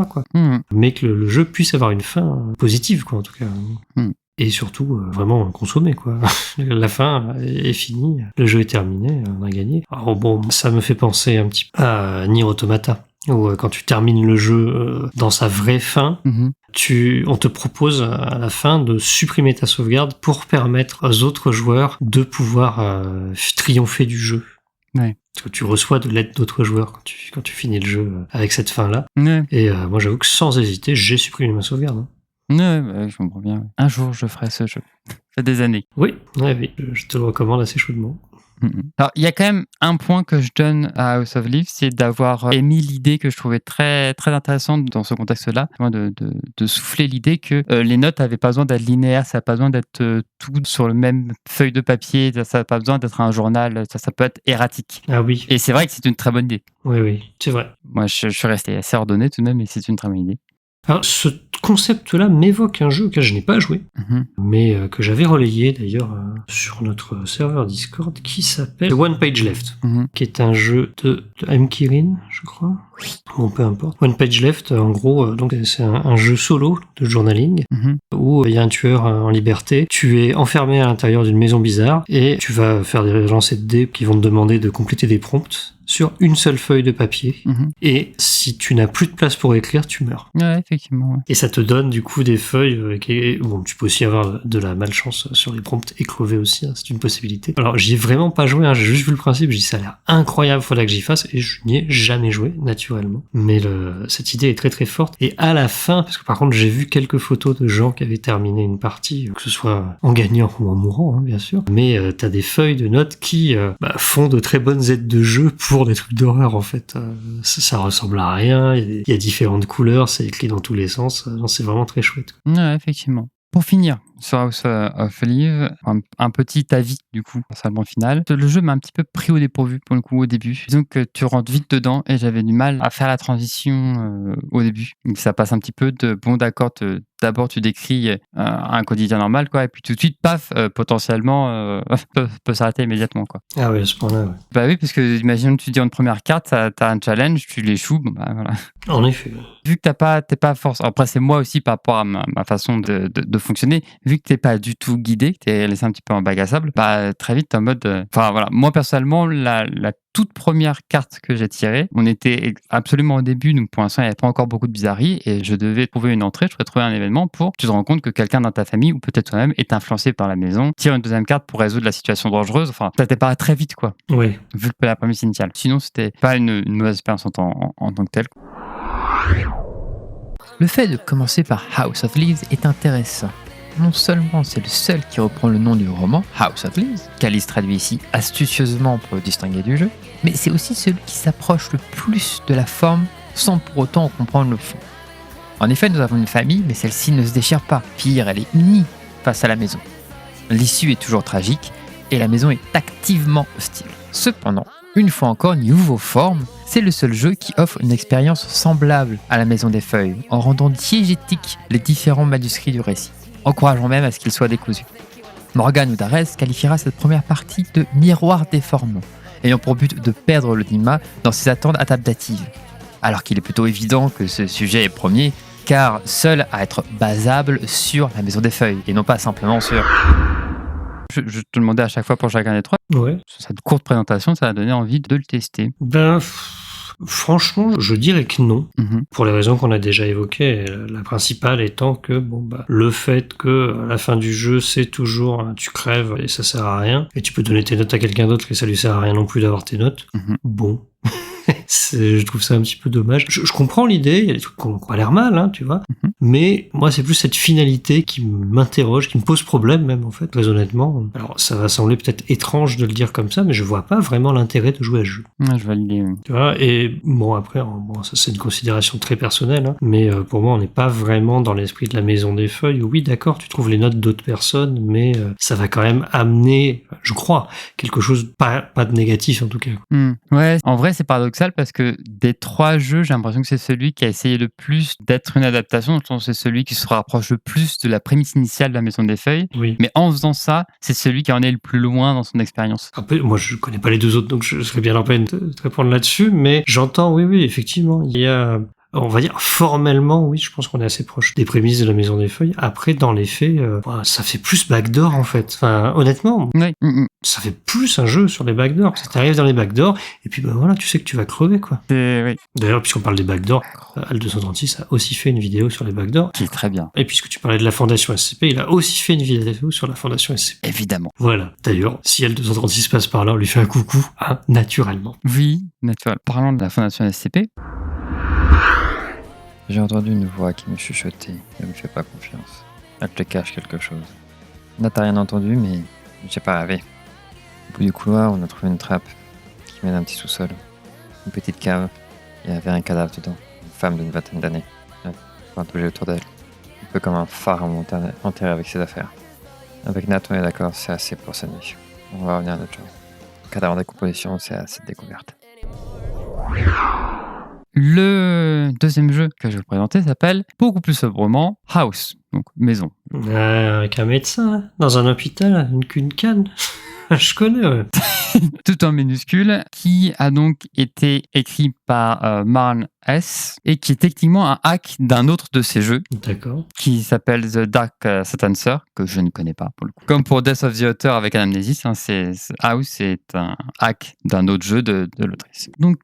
quoi. Mais que le jeu puisse avoir une fin positive, quoi, en tout cas. Et surtout, vraiment consommer, quoi. La fin est finie, le jeu est terminé, on a gagné. Alors bon, ça me fait penser un petit peu à Nier Automata, où quand tu termines le jeu dans sa vraie fin, on te propose à la fin de supprimer ta sauvegarde pour permettre aux autres joueurs de pouvoir triompher du jeu. Ouais. Parce que tu reçois de l'aide d'autres joueurs quand tu finis le jeu avec cette fin-là. Ouais. Et moi, j'avoue que sans hésiter, j'ai supprimé ma sauvegarde. Ouais, je comprends bien. Un jour, je ferai ce jeu. Ça fait des années. Oui, je te le recommande assez chaudement. Alors, il y a quand même un point que je donne à House of Live, c'est d'avoir émis l'idée que je trouvais très, très intéressante dans ce contexte-là, de souffler l'idée que les notes n'avaient pas besoin d'être linéaires, ça n'a pas besoin d'être tout sur le même feuille de papier, ça n'a pas besoin d'être un journal, ça peut être erratique. Ah oui. Et c'est vrai que c'est une très bonne idée. Oui, c'est vrai. Moi, je suis resté assez ordonné tout de même, mais c'est une très bonne idée. Alors, ce concept-là m'évoque un jeu auquel je n'ai pas joué, mais que j'avais relayé d'ailleurs sur notre serveur Discord, qui s'appelle One Page Left, qui est un jeu de M. Kirin, je crois. Bon, peu importe. One Page Left, en gros, donc c'est un jeu solo de journaling, où il y a un tueur en liberté. Tu es enfermé à l'intérieur d'une maison bizarre, et tu vas faire des lancers de dés qui vont te demander de compléter des prompts. sur une seule feuille de papier. Mhm. Et si tu n'as plus de place pour écrire, tu meurs. Ouais, effectivement. Ouais. Et ça te donne du coup des feuilles bon, tu peux aussi avoir de la malchance sur les prompts et crever aussi, hein, c'est une possibilité. Alors j'y ai vraiment pas joué, hein, j'ai juste vu le principe, j'ai dit ça a l'air incroyable, faudra que j'y fasse, et je n'y ai jamais joué naturellement. Mais cette idée est très très forte. Et à la fin, parce que par contre j'ai vu quelques photos de gens qui avaient terminé une partie, que ce soit en gagnant ou en mourant, hein, bien sûr, mais t'as des feuilles de notes qui font de très bonnes aides de jeu pour des trucs d'horreur en fait. Ça ressemble à rien, il y a différentes couleurs, c'est écrit dans tous les sens, non, c'est vraiment très chouette. Ouais, effectivement. Pour finir sur House of Leaves, un petit avis du coup, seulement final. Le jeu m'a un petit peu pris au dépourvu pour le coup au début. Disons que tu rentres vite dedans et j'avais du mal à faire la transition au début. Donc ça passe un petit peu de bon d'accord, d'abord tu décris un quotidien normal quoi, et puis tout de suite paf, potentiellement peut s'arrêter immédiatement quoi. Ah oui, à ce point-là, ouais. Bah oui, parce que imagine tu dis en première carte, t'as un challenge, tu l'échoues, bon bah voilà. En effet. Vu que t'es pas force. Après c'est moi aussi par rapport à ma façon de fonctionner. Vu que t'es pas du tout guidé, que t'es laissé un petit peu en bac à sable, bah très vite t'es en mode. Enfin voilà, moi personnellement la toute première carte que j'ai tirée, on était absolument au début, donc pour l'instant il n'y avait pas encore beaucoup de bizarreries et je devais trouver une entrée, je devais trouver un événement pour que tu te rends compte que quelqu'un dans ta famille ou peut-être toi-même est influencé par la maison, tire une deuxième carte pour résoudre la situation dangereuse. Enfin, ça t'est pas très vite quoi. Oui. Vu que la prémisse initiale. Sinon c'était pas une mauvaise expérience en tant que telle. Le fait de commencer par House of Leaves est intéressant. Non seulement c'est le seul qui reprend le nom du roman, House of Leaves, qu'Alice traduit ici astucieusement pour le distinguer du jeu, mais c'est aussi celui qui s'approche le plus de la forme sans pour autant en comprendre le fond. En effet, nous avons une famille, mais celle-ci ne se déchire pas. Pire, elle est unie face à la maison. L'issue est toujours tragique et la maison est activement hostile. Cependant, une fois encore, niveau forme, c'est le seul jeu qui offre une expérience semblable à la Maison des Feuilles, en rendant diégétiques les différents manuscrits du récit, encourageant même à ce qu'ils soient décousus. Morgane Oudarez qualifiera cette première partie de miroir déformant, ayant pour but de perdre le Nima dans ses attentes adaptatives, alors qu'il est plutôt évident que ce sujet est premier, car seul à être basable sur la Maison des Feuilles, et non pas simplement sur... Je te demandais à chaque fois pour chacun des trois. Ouais. Cette courte présentation, ça a donné envie de le tester. Franchement, je dirais que non, Mhm. pour les raisons qu'on a déjà évoquées. La principale étant que le fait que à la fin du jeu, c'est toujours tu crèves et ça sert à rien, et tu peux donner tes notes à quelqu'un d'autre et ça lui sert à rien non plus d'avoir tes notes. Mhm. Bon. Je trouve ça un petit peu dommage. Je comprends l'idée, il y a des trucs qui ont pas l'air mal, hein, tu vois. Mhm. Mais moi, c'est plus cette finalité qui m'interroge, qui me pose problème même, en fait, très honnêtement. Alors, ça va sembler peut-être étrange de le dire comme ça, mais je vois pas vraiment l'intérêt de jouer à ce jeu. Ouais, je valide. Tu vois, et bon, après, ça c'est une considération très personnelle, hein, mais pour moi, on n'est pas vraiment dans l'esprit de la Maison des Feuilles. Oui, d'accord, tu trouves les notes d'autres personnes, mais ça va quand même amener, je crois, quelque chose, pas de négatif en tout cas. Ouais, en vrai, c'est paradoxal parce que des trois jeux, j'ai l'impression que c'est celui qui a essayé le plus d'être une adaptation. Dans le sens, c'est celui qui se rapproche le plus de la prémisse initiale de la Maison des Feuilles. Oui. Mais en faisant ça, c'est celui qui en est le plus loin dans son expérience. Après, moi, je connais pas les deux autres, donc je serais bien en peine de te répondre là-dessus, mais j'entends, oui, effectivement, il y a... On va dire formellement, oui, je pense qu'on est assez proche des prémices de la Maison des Feuilles. Après, dans les faits, ça fait plus backdoor en fait. Enfin, honnêtement, Ouais. ça fait plus un jeu sur les backdoors. Ça t'arrive dans les backdoors, et puis voilà, tu sais que tu vas crever quoi. Oui. D'ailleurs, puisqu'on parle des backdoors, Al236 a aussi fait une vidéo sur les backdoors. Qui est très bien. Et puisque tu parlais de la Fondation SCP, il a aussi fait une vidéo sur la Fondation SCP. Évidemment. Voilà. D'ailleurs, si Al236 passe par là, on lui fait un coucou, hein, naturellement. Oui, naturel. Parlant de la Fondation SCP. J'ai entendu une voix qui me chuchotait. Ne me fais pas confiance. Elle te cache quelque chose. Là, t'as rien entendu, mais j'ai pas rêvé. Au bout du couloir, on a trouvé une trappe qui mène à un petit sous-sol. Une petite cave. Il y avait un cadavre dedans. Une femme d'une vingtaine d'années. Pas bouger autour d'elle. Un peu comme un phare enterré avec ses affaires. Avec Nat, on est d'accord, c'est assez pour cette nuit. On va revenir à notre chose. Le cadavre en décomposition, c'est assez de découverte. Le deuxième jeu que je vais vous présenter s'appelle beaucoup plus sobrement House, donc maison. Avec un médecin, là, dans un hôpital, une canne. Je connais, ouais. tout en minuscule, qui a donc été écrit par Marn S. et qui est techniquement un hack d'un autre de ses jeux D'accord. qui s'appelle The Dark Satancer, que je ne connais pas pour le coup. Comme pour Death of the Author avec Anamnesis, House c'est un hack d'un autre jeu de l'autrice. Donc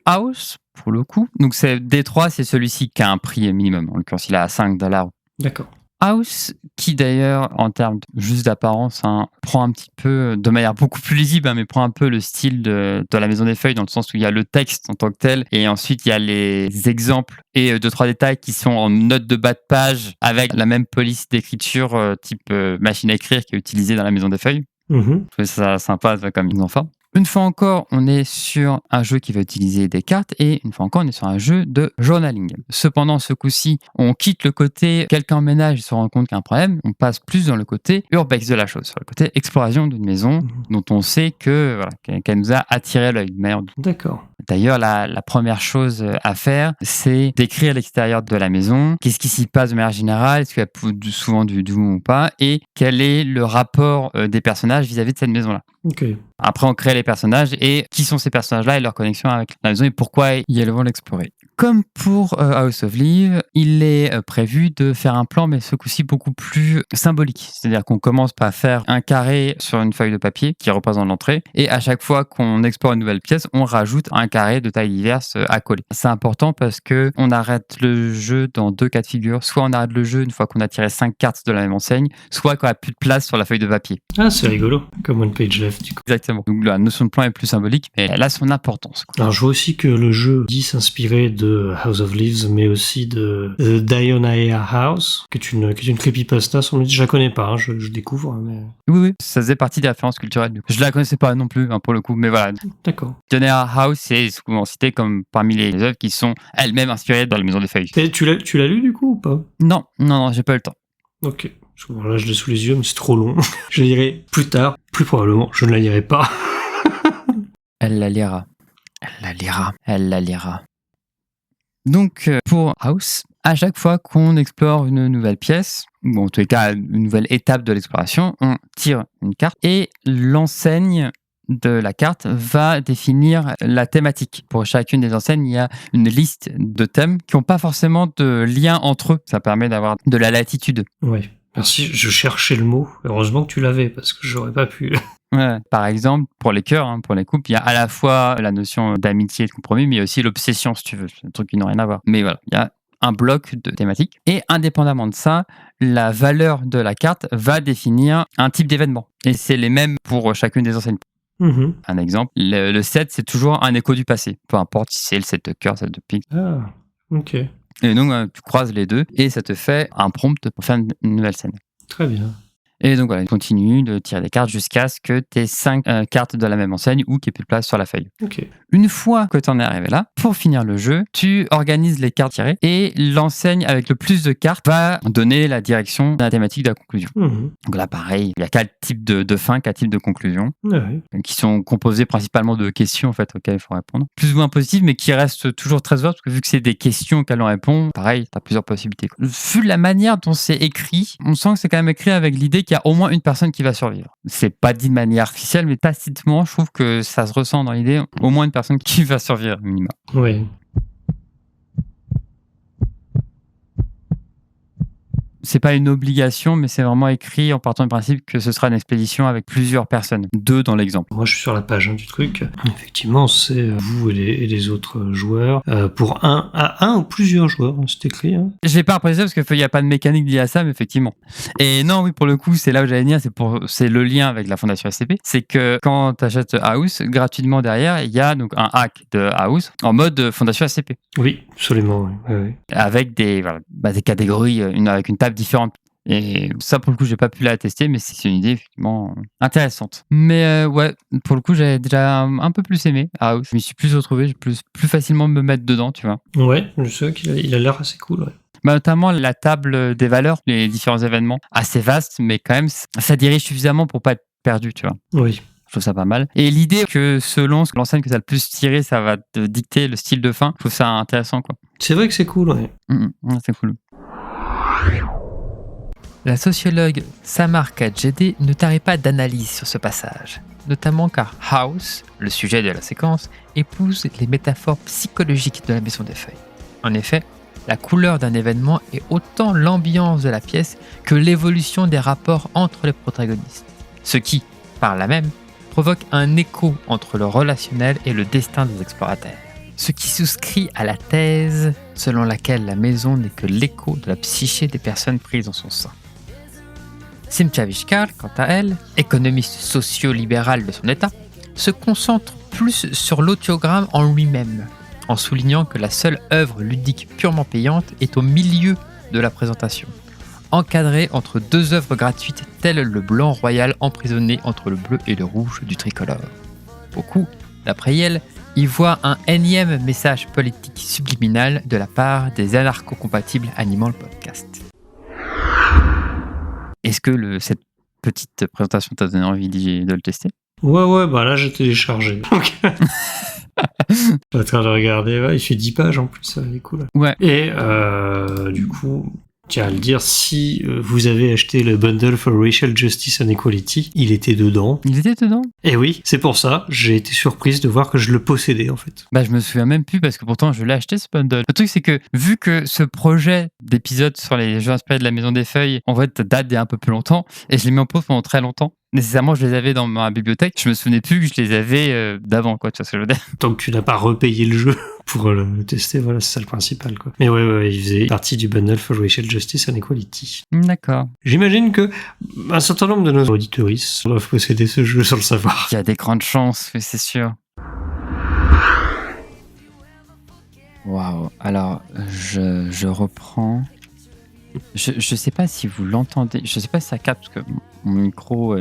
House, pour le coup, donc c'est D3, c'est celui-ci qui a un prix minimum. En l'occurrence, il est à $5. D'accord. House, qui d'ailleurs, en termes juste d'apparence, prend un petit peu, de manière beaucoup plus lisible, mais prend un peu le style de la Maison des Feuilles, dans le sens où il y a le texte en tant que tel, et ensuite il y a les exemples et 2-3 détails qui sont en note de bas de page, avec la même police d'écriture type machine à écrire qui est utilisée dans la Maison des Feuilles. Mhm. Je trouvais ça sympa comme mise en forme. Une fois encore, on est sur un jeu qui va utiliser des cartes et une fois encore, on est sur un jeu de journaling. Cependant, ce coup-ci, on quitte le côté quelqu'un emménage et se rend compte qu'il y a un problème. On passe plus dans le côté urbex de la chose, sur le côté exploration d'une maison dont on sait que voilà, qu'elle nous a attiré l'œil. D'accord. D'ailleurs, la première chose à faire, c'est d'écrire l'extérieur de la maison. Qu'est-ce qui s'y passe de manière générale? Est-ce qu'il y a souvent du doux ou pas? Et quel est le rapport des personnages vis-à-vis de cette maison-là? Ok. Après, on crée les personnages et qui sont ces personnages-là et leur connexion avec la maison et pourquoi ils vont l'explorer. Comme pour House of Leaves, il est prévu de faire un plan, mais ce coup-ci beaucoup plus symbolique. C'est-à-dire qu'on commence par faire un carré sur une feuille de papier qui représente l'entrée, et à chaque fois qu'on explore une nouvelle pièce, on rajoute un carré de taille diverse à coller. C'est important parce que on arrête le jeu dans 2 cas de figure. Soit on arrête le jeu une fois qu'on a tiré 5 cartes de la même enseigne, soit quand il n'y a plus de place sur la feuille de papier. Ah, c'est rigolo. Comme One Page Left, du coup. Exactement. Donc la notion de plan est plus symbolique, mais elle a son importance. Alors, je vois aussi que le jeu dit s'inspirer de House of Leaves, mais aussi de Dionaea House, qui est une creepypasta. Je la connais pas, je découvre. Mais... Oui, ça faisait partie des références culturelles. Du coup. Je la connaissais pas non plus, pour le coup, mais voilà. D'accord. Dionaea House, c'est souvent cité comme parmi les œuvres qui sont elles-mêmes inspirées dans la Maison des Feuilles. Et tu l'as lu, du coup, ou pas? Non, j'ai pas eu le temps. Ok. Là, je l'ai sous les yeux, mais c'est trop long. Je la lirai plus tard. Plus probablement, je ne la lirai pas. Elle la lira. Donc, pour House, à chaque fois qu'on explore une nouvelle pièce, ou en tous les cas une nouvelle étape de l'exploration, on tire une carte et l'enseigne de la carte va définir la thématique. Pour chacune des enseignes, il y a une liste de thèmes qui n'ont pas forcément de lien entre eux. Ça permet d'avoir de la latitude. Ouais. Merci, je cherchais le mot. Heureusement que tu l'avais, parce que j'aurais pas pu. Ouais. Par exemple, pour les cœurs, pour les couples, il y a à la fois la notion d'amitié et de compromis, mais il y a aussi l'obsession, si tu veux. C'est un truc qui n'a rien à voir. Mais voilà, il y a un bloc de thématiques. Et indépendamment de ça, la valeur de la carte va définir un type d'événement. Et c'est les mêmes pour chacune des enseignes. Mm-hmm. Un exemple, le 7, c'est toujours un écho du passé. Peu importe si c'est le 7 de cœur, le 7 de pique. Ah, ok. Et donc, tu croises les deux et ça te fait un prompt pour faire une nouvelle scène. Très bien. Et donc voilà, il continue de tirer des cartes jusqu'à ce que tu aies 5 cartes de la même enseigne ou qu'il n'y ait plus de place sur la feuille. Ok. Une fois que tu en es arrivé là, pour finir le jeu, tu organises les cartes tirées et l'enseigne avec le plus de cartes va donner la direction de la thématique de la conclusion. Mm-hmm. Donc là, pareil, il y a 4 types de fins, 4 types de conclusions Ouais. qui sont composées principalement de questions en fait, auxquelles il faut répondre. Plus ou moins positives, mais qui restent toujours très ouvertes parce que vu que c'est des questions auxquelles on répond, pareil, tu as plusieurs possibilités. Vu la manière dont c'est écrit, on sent que c'est quand même écrit avec l'idée qu'il y a au moins une personne qui va survivre. C'est pas dit de manière officielle, mais tacitement, je trouve que ça se ressent dans l'idée, au moins une personne qui va survivre, minimum. Ouais. C'est pas une obligation, mais c'est vraiment écrit en partant du principe que ce sera une expédition avec plusieurs personnes. 2 dans l'exemple. Moi, je suis sur la page du truc. Effectivement, c'est vous et les autres joueurs. Pour un ou plusieurs joueurs, c'est écrit. Hein. Je vais pas préciser parce qu'il n'y a pas de mécanique liée à ça, mais effectivement. Et non, oui, pour le coup, c'est là où j'allais venir, c'est le lien avec la Fondation SCP. C'est que quand tu achètes House, gratuitement derrière, il y a donc un hack de House en mode Fondation SCP. Oui, absolument. Oui. Avec des catégories, avec une table différente. Et ça, pour le coup, j'ai pas pu la tester, mais c'est une idée effectivement intéressante. Mais ouais, pour le coup, j'avais déjà un peu plus aimé House. Je m'y suis plus retrouvé, j'ai plus facilement me mettre dedans, tu vois. Ouais, je sais qu'il a l'air assez cool. Ouais. Notamment la table des valeurs, les différents événements, assez vaste, mais quand même, ça dirige suffisamment pour pas être perdu, tu vois. Oui. Je trouve ça pas mal. Et l'idée que selon l'enseigne que ça a le plus tiré, ça va te dicter le style de fin, je trouve ça intéressant, quoi. C'est vrai que c'est cool, ouais. C'est cool. La sociologue Samar Kadjedi ne tarit pas d'analyse sur ce passage, notamment car House, le sujet de la séquence, épouse les métaphores psychologiques de la Maison des Feuilles. En effet, la couleur d'un événement est autant l'ambiance de la pièce que l'évolution des rapports entre les protagonistes, ce qui, par là même, provoque un écho entre le relationnel et le destin des explorateurs. Ce qui souscrit à la thèse selon laquelle la maison n'est que l'écho de la psyché des personnes prises dans son sein. Cynthia Vishkar, quant à elle, économiste socio-libérale de son état, se concentre plus sur l'autiogramme en lui-même, en soulignant que la seule œuvre ludique purement payante est au milieu de la présentation, encadrée entre deux œuvres gratuites telles le blanc royal emprisonné entre le bleu et le rouge du tricolore. Beaucoup, d'après elle, y voient un énième message politique subliminal de la part des anarcho-compatibles animant le podcast. Est-ce que cette petite présentation t'a donné envie de le tester? Ouais, bah là j'ai téléchargé. Donc... Je suis en train de regarder, ouais, il fait 10 pages en plus, ça il est cool. Ouais. Et du coup, tiens à le dire, si vous avez acheté le Bundle for Racial Justice and Equality, il était dedans. Il était dedans? Et oui, c'est pour ça, j'ai été surprise de voir que je le possédais en fait. Bah je me souviens même plus parce que pourtant je l'ai acheté ce bundle. Le truc c'est que vu que ce projet d'épisode sur les jeux inspirés de la Maison des Feuilles en fait date d'il y a un peu plus longtemps et je l'ai mis en pause pendant très longtemps. Nécessairement, je les avais dans ma bibliothèque. Je me souvenais plus que je les avais d'avant, quoi. Tu vois ce que je veux dire? Tant que tu n'as pas repayé le jeu pour le tester, voilà, c'est ça le principal, quoi. Mais ouais, il faisait partie du Bundle for Racial Justice and Equality. D'accord. J'imagine que un certain nombre de nos auditeuristes doivent posséder ce jeu sans le savoir. Il y a des grandes chances, oui, c'est sûr. Waouh. Alors, je reprends. Je sais pas si vous l'entendez. Je sais pas si ça capte parce que mon micro,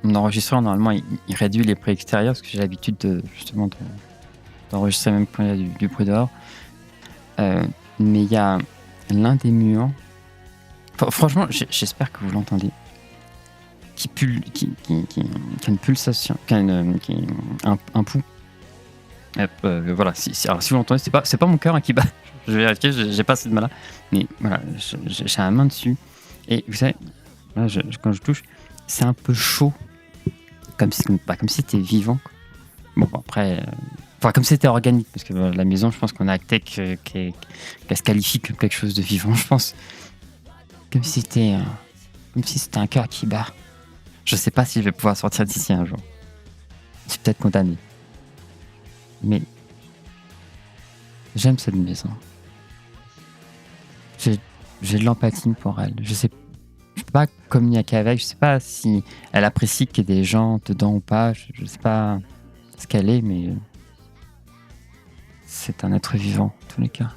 mon enregistreur normalement il réduit les bruits extérieurs parce que j'ai l'habitude d'enregistrer même quand il y a du bruit dehors. Mais il y a l'un des murs. Franchement, j'espère que vous l'entendez. Qui a une pulsation, qui a un pouls. Voilà. Alors si vous l'entendez, c'est pas mon cœur qui bat. Je vais vérifier, j'ai pas assez de mal là. Mais voilà, j'ai la main dessus. Et vous savez, là, quand je touche, c'est un peu chaud. Comme si c'était vivant. Bon, après... comme si c'était organique. Parce que la maison, je pense qu'on a acté qu'elle se qualifie comme quelque chose de vivant, je pense. Comme si c'était un cœur qui bat. Je sais pas si je vais pouvoir sortir d'ici un jour. Je suis peut-être condamné. Mais... j'aime cette maison. J'ai de l'empathie pour elle. Je peux pas communiquer avec. Je sais pas si elle apprécie qu'il y ait des gens dedans ou pas. Je sais pas ce qu'elle est, mais c'est un être vivant, en tous les cas.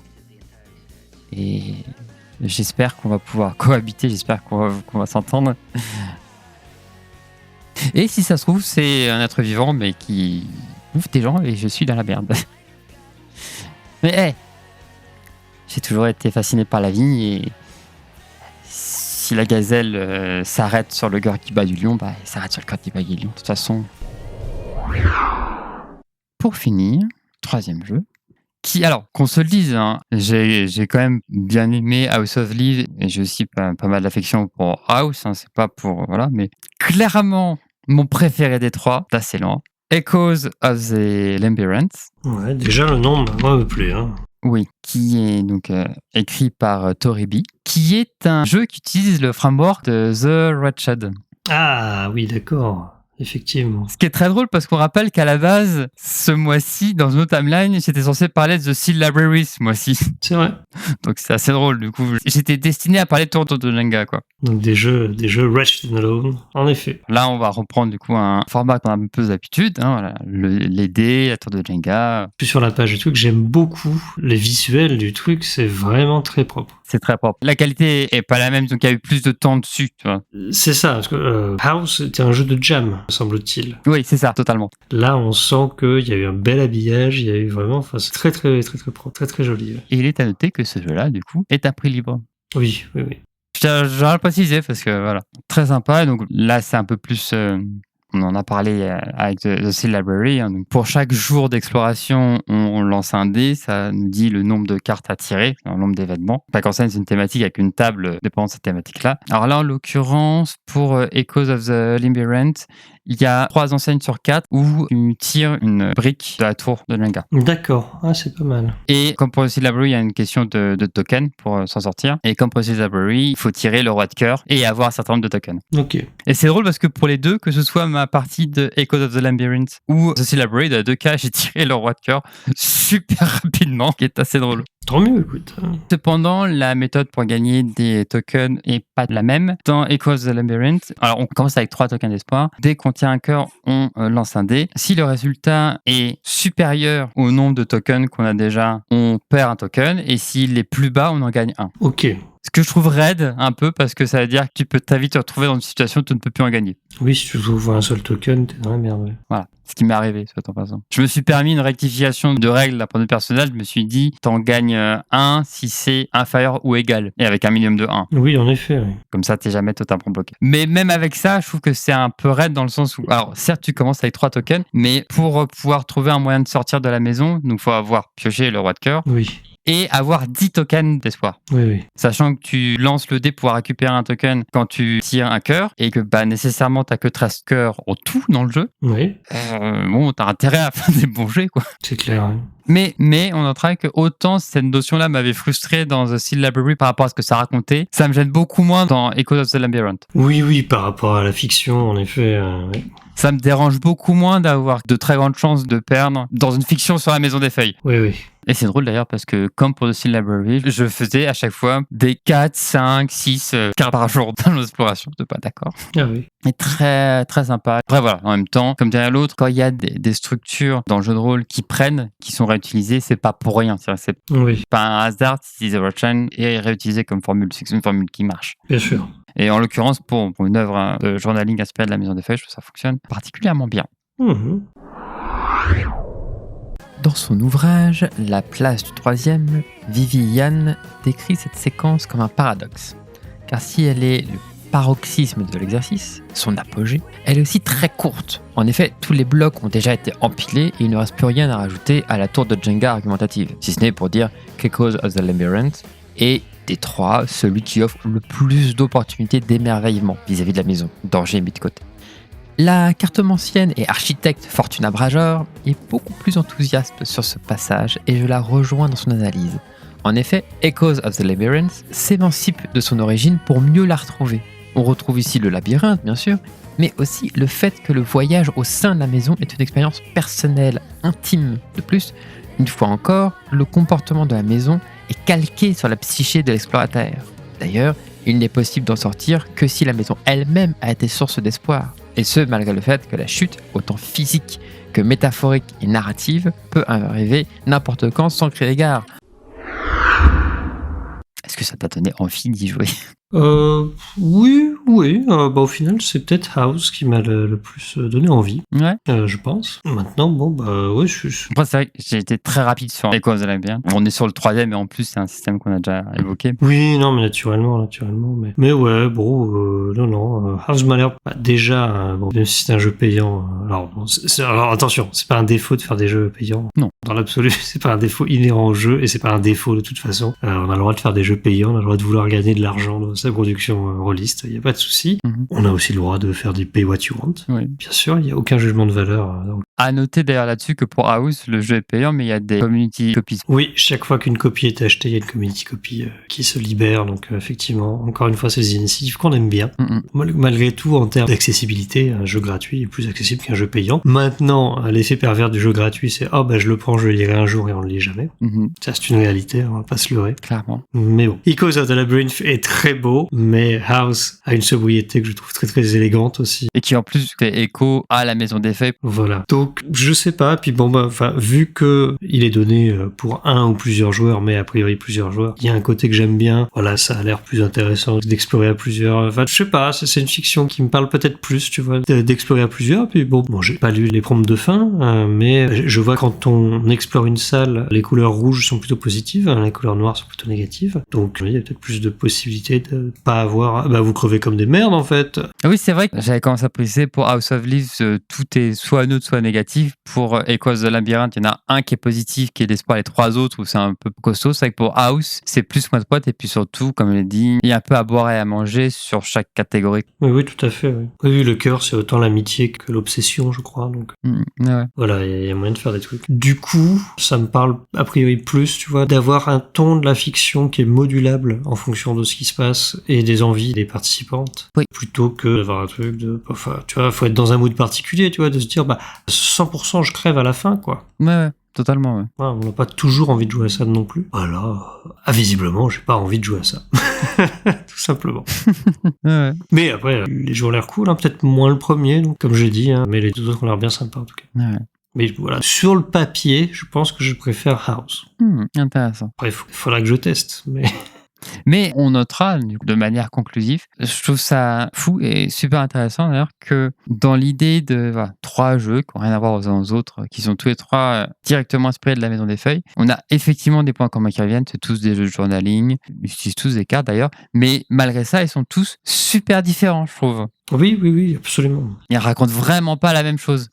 Et j'espère qu'on va pouvoir cohabiter. J'espère qu'on va s'entendre. Et si ça se trouve, c'est un être vivant, mais qui bouffe des gens et je suis dans la merde. Mais hey, j'ai toujours été fasciné par la vie et si la gazelle s'arrête sur le cœur qui bat du lion, elle s'arrête sur le cœur qui bat du lion. De toute façon. Pour finir, troisième jeu. Alors, qu'on se le dise, hein, j'ai quand même bien aimé House of Leaves et j'ai aussi pas mal d'affection pour House. Hein, c'est pas pour voilà, mais clairement mon préféré des trois, d'assez lent. Echoes of the Labyrinth. Ouais, déjà le nom me plaît. Hein. Oui, qui est donc écrit par Toribi, qui est un jeu qui utilise le framework de The Wretched. Ah oui, d'accord. Effectivement. Ce qui est très drôle parce qu'on rappelle qu'à la base, ce mois-ci, dans une autre timeline, j'étais censé parler de The Seal Library ce mois-ci. C'est vrai. Donc c'est assez drôle du coup. J'étais destiné à parler de Tour de Jenga, quoi. Donc des jeux Wretched and Alone, en effet. Là, on va reprendre du coup un format qu'on a un peu d'habitude, hein, voilà, les dés, la Tour de Jenga. Plus sur la page du truc, j'aime beaucoup les visuels du truc, c'est vraiment très propre. C'est très propre. La qualité est pas la même, donc il y a eu plus de temps dessus, tu vois. C'est ça, parce que House était un jeu de jam, semble-t-il. Oui, c'est ça, totalement. Là, on sent qu'il y a eu un bel habillage, il y a eu vraiment, c'est très propre, très joli. Ouais. Et il est à noter que ce jeu-là, du coup, est à prix libre. Oui. Je tiens à le préciser parce que voilà, très sympa. Donc là, c'est un peu plus On en a parlé avec The Seal Library. Hein. Donc pour chaque jour d'exploration, on lance un dé. Ça nous dit le nombre de cartes à tirer, le nombre d'événements. Chaque enseigne, c'est une thématique avec une table dépendant de cette thématique-là. Alors là, en l'occurrence, pour Echoes of the Labyrinth, il y a 3 enseignes sur 4 où tu tires une brique de la tour de Jenga. D'accord, c'est pas mal. Et comme pour The Seal Library, il y a une question de token pour s'en sortir. Et comme pour The Seal Library, il faut tirer le roi de cœur et avoir un certain nombre de tokens. Ok. Et c'est drôle parce que pour les deux, que ce soit ma partie de Echoes of the Labyrinth ou The Seal Library, dans les deux cas, j'ai tiré le roi de cœur super rapidement, qui est assez drôle. Tant mieux, écoute. Cependant, la méthode pour gagner des tokens est pas la même. Dans Echoes of the Labyrinth, alors on commence avec 3 tokens d'espoir. Dès qu'on tire un cœur, on lance un dé. Si le résultat est supérieur au nombre de tokens qu'on a déjà, on perd un token. Et s'il est plus bas, on en gagne un. Ok. Ce que je trouve raide un peu parce que ça veut dire que tu peux très vite te retrouver dans une situation où tu ne peux plus en gagner. Oui, si tu trouves un seul token, t'es dans la merde. Ouais. Voilà, ce qui m'est arrivé, soit en passant. Je me suis permis une rectification de règle d'un point de vue personnel. Je me suis dit, t'en gagnes 1 si c'est inférieur ou égal, et avec un minimum de 1. Oui, en effet. Oui. Comme ça, t'es jamais totalement bloqué. Mais même avec ça, je trouve que c'est un peu raide dans le sens où, alors certes, tu commences avec 3 tokens, mais pour pouvoir trouver un moyen de sortir de la maison, il faut avoir pioché le roi de cœur. Oui. Et avoir 10 tokens d'espoir. Oui. Sachant que tu lances le dé pour récupérer un token quand tu tires un cœur et que nécessairement t'as que 13 cœurs au tout dans le jeu. Oui. Bon, t'as intérêt à faire des bons jets, quoi. C'est clair. Oui. Mais on notera que autant cette notion-là m'avait frustré dans The Seal Library par rapport à ce que ça racontait, ça me gêne beaucoup moins dans Echoes of the Labyrinth. Oui, par rapport à la fiction, en effet. Oui. Ça me dérange beaucoup moins d'avoir de très grandes chances de perdre dans une fiction sur la Maison des Feuilles. Oui. Et c'est drôle d'ailleurs parce que comme pour The Seal Library, je faisais à chaque fois des 4, 5, 6 cartes par jour dans l'exploration. Je suis pas d'accord. Ah oui. Et très, très sympa. Après voilà, en même temps, comme dirait l'autre, quand il y a des structures dans le jeu de rôle qui prennent, qui sont réutilisées, c'est pas pour rien. C'est Oui, pas un hasard si The Chain est réutilisé comme formule. C'est une formule qui marche. bien sûr. Et en l'occurrence, pour une œuvre de journaling inspirée de la Maison des Feuilles, je trouve que ça fonctionne particulièrement bien. Mhm. Dans son ouvrage La place du troisième, Vivian décrit cette séquence comme un paradoxe. Car si elle est le paroxysme de l'exercice, son apogée, elle est aussi très courte. En effet, tous les blocs ont déjà été empilés et il ne reste plus rien à rajouter à la tour de Jenga argumentative, si ce n'est pour dire qu'Echoes of the Labyrinth est des 3 celui qui offre le plus d'opportunités d'émerveillement vis-à-vis de la maison, danger mis de côté. La cartomancienne et architecte Fortuna Brajor est beaucoup plus enthousiaste sur ce passage et je la rejoins dans son analyse. En effet, Echoes of the Labyrinth s'émancipe de son origine pour mieux la retrouver. On retrouve ici le labyrinthe, bien sûr, mais aussi le fait que le voyage au sein de la maison est une expérience personnelle, intime. De plus, une fois encore, le comportement de la maison est calqué sur la psyché de l'explorateur. D'ailleurs, il n'est possible d'en sortir que si la maison elle-même a été source d'espoir. Et ce, malgré le fait que la chute, autant physique que métaphorique et narrative, peut arriver n'importe quand sans créer d'égard. Est-ce que ça t'a donné envie d'y jouer ? Oui. Au final, c'est peut-être House qui m'a le plus donné envie. Ouais. Je pense. Maintenant, ouais, Après, c'est vrai que j'ai été très rapide sur Echoes of the Labyrinth. On est sur le 3e et en plus, c'est un système qu'on a déjà évoqué. Oui, non, mais naturellement. Mais ouais, non. House m'a l'air déjà, même si c'est un jeu payant. Alors attention, c'est pas un défaut de faire des jeux payants. Non. Dans l'absolu, c'est pas un défaut inhérent au jeu et c'est pas un défaut de toute façon. On a le droit de faire des jeux payants, on a le droit de vouloir gagner de l'argent dans sa production rôliste, il y a pas de souci. Mhm. On a aussi le droit de faire du pay what you want. Oui. Bien sûr, il y a aucun jugement de valeur. Donc. À noter d'ailleurs là-dessus que pour House, le jeu est payant, mais il y a des community copies. Oui, chaque fois qu'une copie est achetée, il y a une community copy qui se libère. Donc effectivement, encore une fois, c'est des initiatives qu'on aime bien. Malgré tout, en termes d'accessibilité, un jeu gratuit est plus accessible qu'un jeu payant. Maintenant, l'effet pervers du jeu gratuit, c'est je le prends, je le lirai un jour et on le lit jamais. Ça, c'est une réalité, on va pas se leurrer. Clairement. Mais bon, Echoes of the Labyrinth est très beau, mais House a une sobriété que je trouve très très élégante aussi. Et qui en plus fait écho à la Maison des Feuilles. Voilà. Donc Donc, je sais pas. Puis bon, vu que il est donné pour un ou plusieurs joueurs, mais a priori plusieurs joueurs, il y a un côté que j'aime bien. Voilà, ça a l'air plus intéressant d'explorer à plusieurs. Enfin, je sais pas, c'est une fiction qui me parle peut-être plus, tu vois, d'explorer à plusieurs. Puis bon, j'ai pas lu les prompts de fin, mais je vois quand on explore une salle, les couleurs rouges sont plutôt positives, les couleurs noires sont plutôt négatives. Donc, il y a peut-être plus de possibilités de pas avoir, vous crevez comme des merdes, en fait. Ah oui, c'est vrai que j'avais commencé à préciser pour House of Leaves, tout est soit neutre, soit négatif. Pour Echoes of the Labyrinth, il y en a un qui est positif, qui est l'espoir, les trois autres où c'est un peu costaud. C'est vrai que pour House, c'est plus moite-poite, et puis surtout, comme je l'ai dit, il y a un peu à boire et à manger sur chaque catégorie. Oui, tout à fait. Oui, le cœur, c'est autant l'amitié que l'obsession, je crois. Donc, Ouais. voilà, il y a moyen de faire des trucs. Du coup, ça me parle a priori plus, tu vois, d'avoir un ton de la fiction qui est modulable en fonction de ce qui se passe et des envies des participantes. Oui. Plutôt que d'avoir un truc de, enfin, tu vois, faut être dans un mood particulier, tu vois, de se dire, 100% je crève à la fin, quoi. Ouais, totalement, ouais. On n'a pas toujours envie de jouer à ça non plus. Voilà. Visiblement, j'ai pas envie de jouer à ça. Tout simplement. Ouais. Mais après, les jeux ont l'air cool, peut-être moins le premier, donc, comme j'ai dit, mais les deux autres ont l'air bien sympas en tout cas. Ouais. Mais voilà, sur le papier, je pense que je préfère House. Intéressant. Après, il faudra que je teste, Mais on notera de manière conclusive, je trouve ça fou et super intéressant d'ailleurs que dans l'idée de trois jeux qui n'ont rien à voir aux uns aux autres, qui sont tous les trois directement inspirés de la Maison des Feuilles, on a effectivement des points communs qui reviennent, c'est tous des jeux de journaling, ils utilisent tous des cartes d'ailleurs, mais malgré ça, ils sont tous super différents, je trouve. Oui, absolument. Ils racontent vraiment pas la même chose.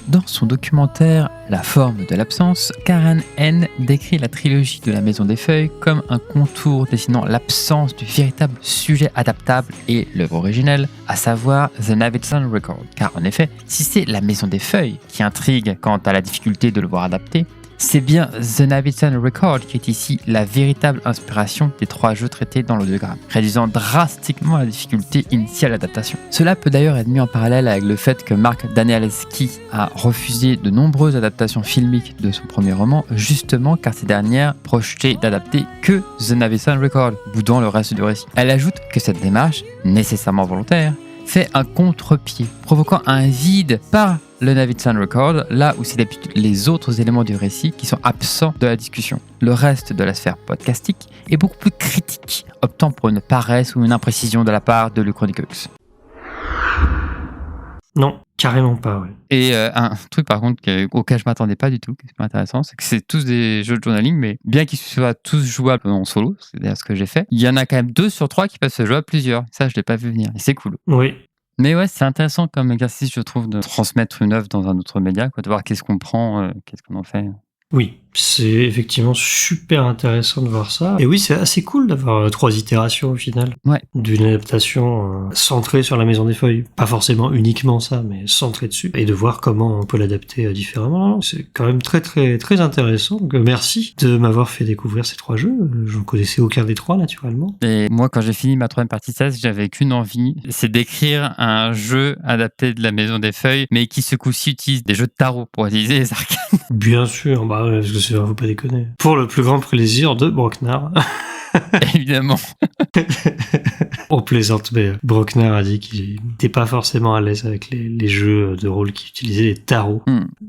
Dans son documentaire La forme de l'absence, Karen N décrit la trilogie de la Maison des Feuilles comme un contour dessinant l'absence du véritable sujet adaptable et l'œuvre originelle, à savoir The Navidson Record. Car en effet, si c'est la Maison des Feuilles qui intrigue quant à la difficulté de le voir adapté, c'est bien The Navidson Record qui est ici la véritable inspiration des trois jeux traités dans l'audiogramme, réduisant drastiquement la difficulté initiale d'adaptation. Cela peut d'ailleurs être mis en parallèle avec le fait que Mark Danielewski a refusé de nombreuses adaptations filmiques de son premier roman, justement car ces dernières projetaient d'adapter que The Navidson Record, boudant le reste du récit. Elle ajoute que cette démarche, nécessairement volontaire, fait un contre-pied, provoquant un vide par le Navidson Record, là où c'est d'habitude les autres éléments du récit qui sont absents de la discussion. Le reste de la sphère podcastique est beaucoup plus critique, optant pour une paresse ou une imprécision de la part de Luke Chronicles. Non, carrément pas, ouais. Et un truc par contre auquel je m'attendais pas du tout, qui est super intéressant, c'est que c'est tous des jeux de journaling, mais bien qu'ils soient tous jouables en solo, c'est d'ailleurs ce que j'ai fait, il y en a quand même 2 sur 3 qui peuvent se jouer à plusieurs. Ça, je l'ai pas vu venir, et c'est cool. Oui. Mais ouais, c'est intéressant comme exercice, je trouve, de transmettre une œuvre dans un autre média, de voir qu'est-ce qu'on prend, qu'est-ce qu'on en fait. Oui, c'est effectivement super intéressant de voir ça. Et oui, c'est assez cool d'avoir 3 itérations au final. Ouais. D'une adaptation centrée sur la Maison des Feuilles. Pas forcément uniquement ça, mais centrée dessus. Et de voir comment on peut l'adapter différemment. C'est quand même très très très intéressant. Donc merci de m'avoir fait découvrir ces 3 jeux. Je ne connaissais aucun des 3 naturellement. Et moi, quand j'ai fini ma 3e partie de SAS, j'avais qu'une envie, c'est d'écrire un jeu adapté de la Maison des Feuilles, mais qui ce coup-ci utilise des jeux de tarot pour utiliser les arcanes. Bien sûr, parce que faut pas déconner. Pour le plus grand plaisir de Brocknar. Évidemment. On plaisante, mais Brocknar a dit qu'il n'était pas forcément à l'aise avec les jeux de rôle qui utilisaient les tarots.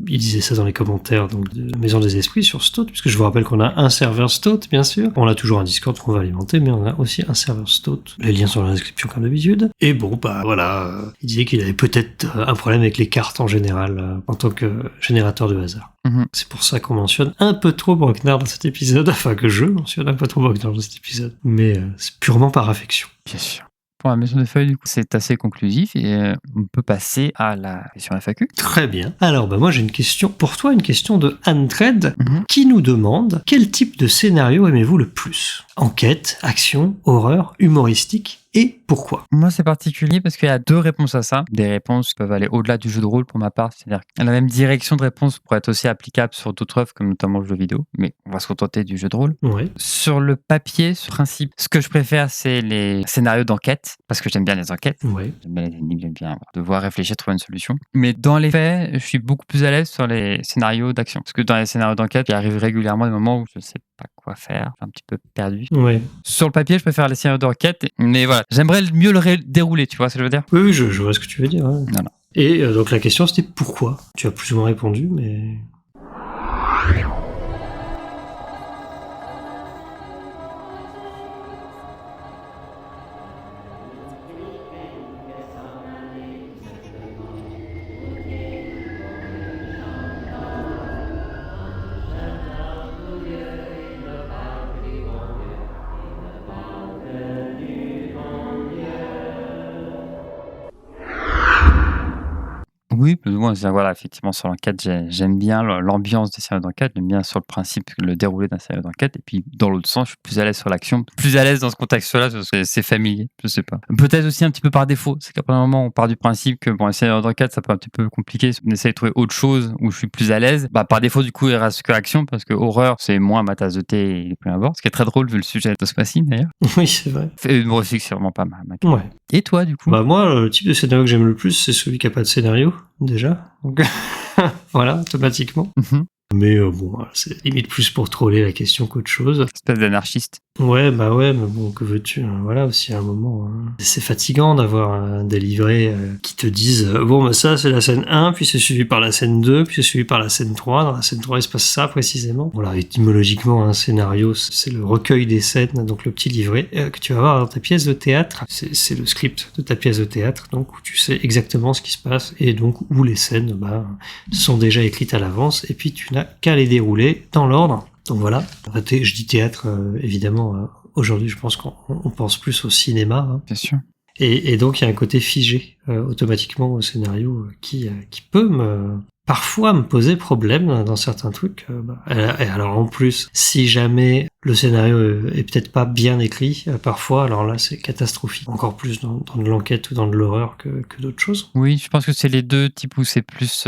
Il disait ça dans les commentaires donc, de la Maison des Esprits sur Stout, puisque je vous rappelle qu'on a un serveur Stout, bien sûr. On a toujours un Discord qu'on va alimenter, mais on a aussi un serveur Stout. Les liens sont dans la description comme d'habitude. Et bon, voilà, il disait qu'il avait peut-être un problème avec les cartes en général, en tant que générateur de hasard. C'est pour ça qu'on mentionne un peu trop Brocknar dans cet épisode, enfin que je mentionne un peu trop Brocknar dans cet épisode. Mais c'est purement par affection. Bien sûr. Pour la Maison des Feuilles, du coup, c'est assez conclusif et on peut passer à la question FAQ. Très bien. Alors, moi, j'ai une question pour toi, une question de Antred, qui nous demande quel type de scénario aimez-vous le plus ? Enquête, action, horreur, humoristique et pourquoi ? Moi, c'est particulier parce qu'il y a 2 réponses à ça. Des réponses qui peuvent aller au-delà du jeu de rôle pour ma part. C'est-à-dire que la même direction de réponse pourrait être aussi applicable sur d'autres œuvres, comme notamment le jeu vidéo. Mais on va se contenter du jeu de rôle. Ouais. Sur le papier, sur le principe, ce que je préfère, c'est les scénarios d'enquête. Parce que j'aime bien les enquêtes. Ouais. J'aime bien les énigmes, j'aime bien devoir réfléchir, trouver une solution. Mais dans les faits, je suis beaucoup plus à l'aise sur les scénarios d'action. Parce que dans les scénarios d'enquête, il arrive régulièrement des moments où je sais pas quoi faire, un petit peu perdu. Ouais. Sur le papier, je préfère les scénarios d'enquête, mais voilà, j'aimerais mieux le dérouler, tu vois ce que je veux dire ? Oui, je vois ce que tu veux dire. Ouais. Voilà. Et donc la question c'était pourquoi ? Tu as plus ou moins répondu, mais... Oui, plus ou moins. C'est-à-dire, voilà, effectivement, sur l'enquête, j'aime bien l'ambiance des scénarios d'enquête, j'aime bien sur le principe, le déroulé d'un scénario d'enquête. Et puis, dans l'autre sens, je suis plus à l'aise sur l'action, plus à l'aise dans ce contexte-là, parce que c'est familier, je sais pas. Peut-être aussi un petit peu par défaut. C'est qu'après un moment, on part du principe que, bon, un scénario d'enquête, ça peut être un petit peu compliqué. On essaie de trouver autre chose où je suis plus à l'aise. Bah, par défaut, du coup, il reste que action, parce que horreur, c'est moins ma tasse de thé et plus à bord. Ce qui est très drôle vu le sujet de ce mois-ci, d'ailleurs. Oui, c'est vrai. Et humoristique, c'est vraiment pas mal. Ouais. Et toi, du coup? Bah moi, le type de scénario que j'aime le plus, c'est celui qui a pas de scénario, déjà. Donc voilà, automatiquement. Mais bon, voilà, c'est limite plus pour troller la question qu'autre chose. Espèce d'anarchiste. Ouais, mais bon, que veux-tu, voilà, aussi à un moment, c'est fatigant d'avoir des livrets qui te disent bon, bah ça, c'est la scène 1, puis c'est suivi par la scène 2, puis c'est suivi par la scène 3. Dans la scène 3, il se passe ça, précisément. Voilà, étymologiquement, un scénario, c'est le recueil des scènes, donc le petit livret que tu vas avoir dans ta pièce de théâtre. C'est le script de ta pièce de théâtre, donc où tu sais exactement ce qui se passe, et donc où les scènes, sont déjà écrites à l'avance, et puis tu n'as qu'à les dérouler dans l'ordre. Donc voilà, je dis théâtre, évidemment, aujourd'hui je pense qu'on pense plus au cinéma. Hein. Bien sûr. Et donc il y a un côté figé automatiquement au scénario qui peut parfois me poser problème dans certains trucs. Et alors en plus, si jamais le scénario est peut-être pas bien écrit, parfois, alors là c'est catastrophique. Encore plus dans de l'enquête ou dans de l'horreur que d'autres choses. Oui, je pense que c'est les deux types où c'est plus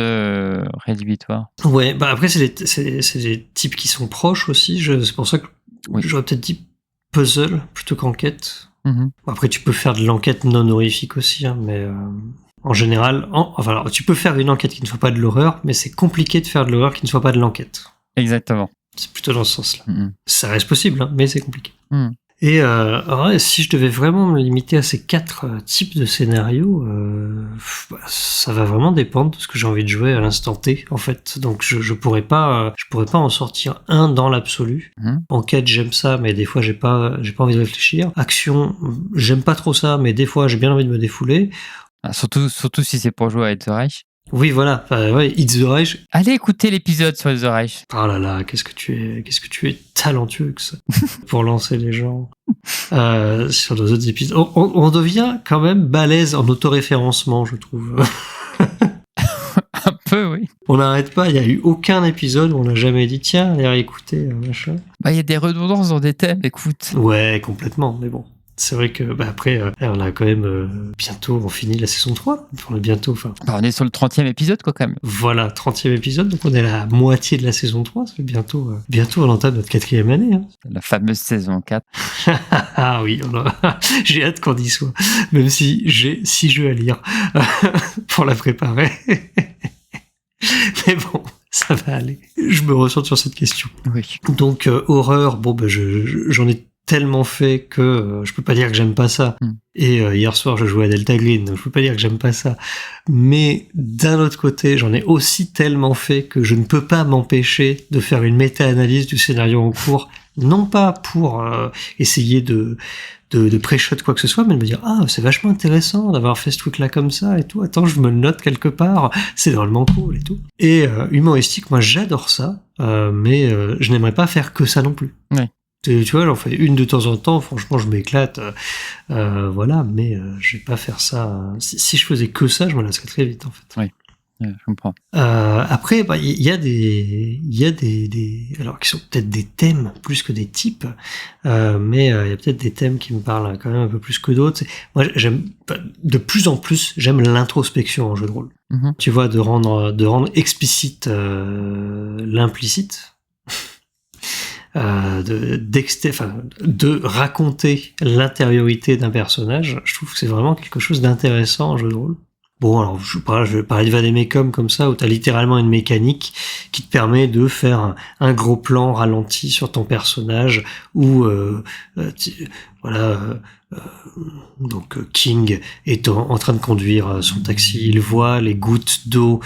rédhibitoire. Ouais, après c'est des types qui sont proches aussi. C'est pour ça que j'aurais peut-être dit puzzle plutôt qu'enquête. Après tu peux faire de l'enquête non horrifique aussi, hein, mais... En général, alors, tu peux faire une enquête qui ne soit pas de l'horreur, mais c'est compliqué de faire de l'horreur qui ne soit pas de l'enquête. Exactement. C'est plutôt dans ce sens-là. Ça reste possible, hein, mais c'est compliqué. Et si je devais vraiment me limiter à ces 4 types de scénarios, ça va vraiment dépendre de ce que j'ai envie de jouer à l'instant T, en fait. Donc je pourrais pas en sortir un dans l'absolu. Enquête, j'aime ça, mais des fois j'ai pas envie de réfléchir. Action, j'aime pas trop ça, mais des fois j'ai bien envie de me défouler. Surtout si c'est pour jouer à Hit the Reich. Oui, voilà. Hit the Reich. Allez écouter l'épisode sur Hit the Reich. Oh là là, qu'est-ce que tu es talentueux que ça pour lancer les gens sur nos autres épisodes. On devient quand même balèze en autoréférencement, je trouve. Un peu, oui. On n'arrête pas. Il y a eu aucun épisode où on n'a jamais dit tiens, allez écouter machin. Il y a des redondances dans des thèmes. Écoute. Ouais, complètement. Mais bon. C'est vrai que après, on a quand même bientôt, on finit la saison 3. On est bientôt, on est sur le 30e épisode, quoi, quand même. Voilà, 30e épisode, donc on est à la moitié de la saison 3. Ça fait bientôt on entame notre 4e année. Hein. La fameuse saison 4. Ah oui, j'ai hâte qu'on y soit. Même si j'ai 6 jeux à lire pour la préparer. Mais bon, ça va aller. Je me ressens sur cette question. Oui. Donc, horreur, j'en ai tellement fait que je peux pas dire que j'aime pas ça. Et hier soir je jouais à Delta Green, donc je peux pas dire que j'aime pas ça. Mais d'un autre côté, j'en ai aussi tellement fait que je ne peux pas m'empêcher de faire une méta-analyse du scénario en cours, non pas pour essayer de pré-shot quoi que ce soit, mais de me dire c'est vachement intéressant d'avoir fait ce truc là comme ça et tout, attends je me le note quelque part, c'est drôlement cool et tout. Et humoristique, moi j'adore ça, mais je n'aimerais pas faire que ça non plus. Oui. Tu vois, j'en fais une de temps en temps, franchement je m'éclate, voilà, mais je vais pas faire ça. Si je faisais que ça, je me lasserais très vite en fait. Oui, je comprends. Après, il y a des alors qui sont peut-être des thèmes plus que des types, mais il y a peut-être des thèmes qui me parlent quand même un peu plus que d'autres. Moi, de plus en plus, j'aime l'introspection en jeu de rôle. Tu vois, de rendre explicite l'implicite. De raconter l'intériorité d'un personnage, je trouve que c'est vraiment quelque chose d'intéressant en jeu de rôle. Bon, alors, je vais parler de Vademecum comme ça, où t'as littéralement une mécanique qui te permet de faire un gros plan ralenti sur ton personnage, où, King est en train de conduire son taxi, il voit les gouttes d'eau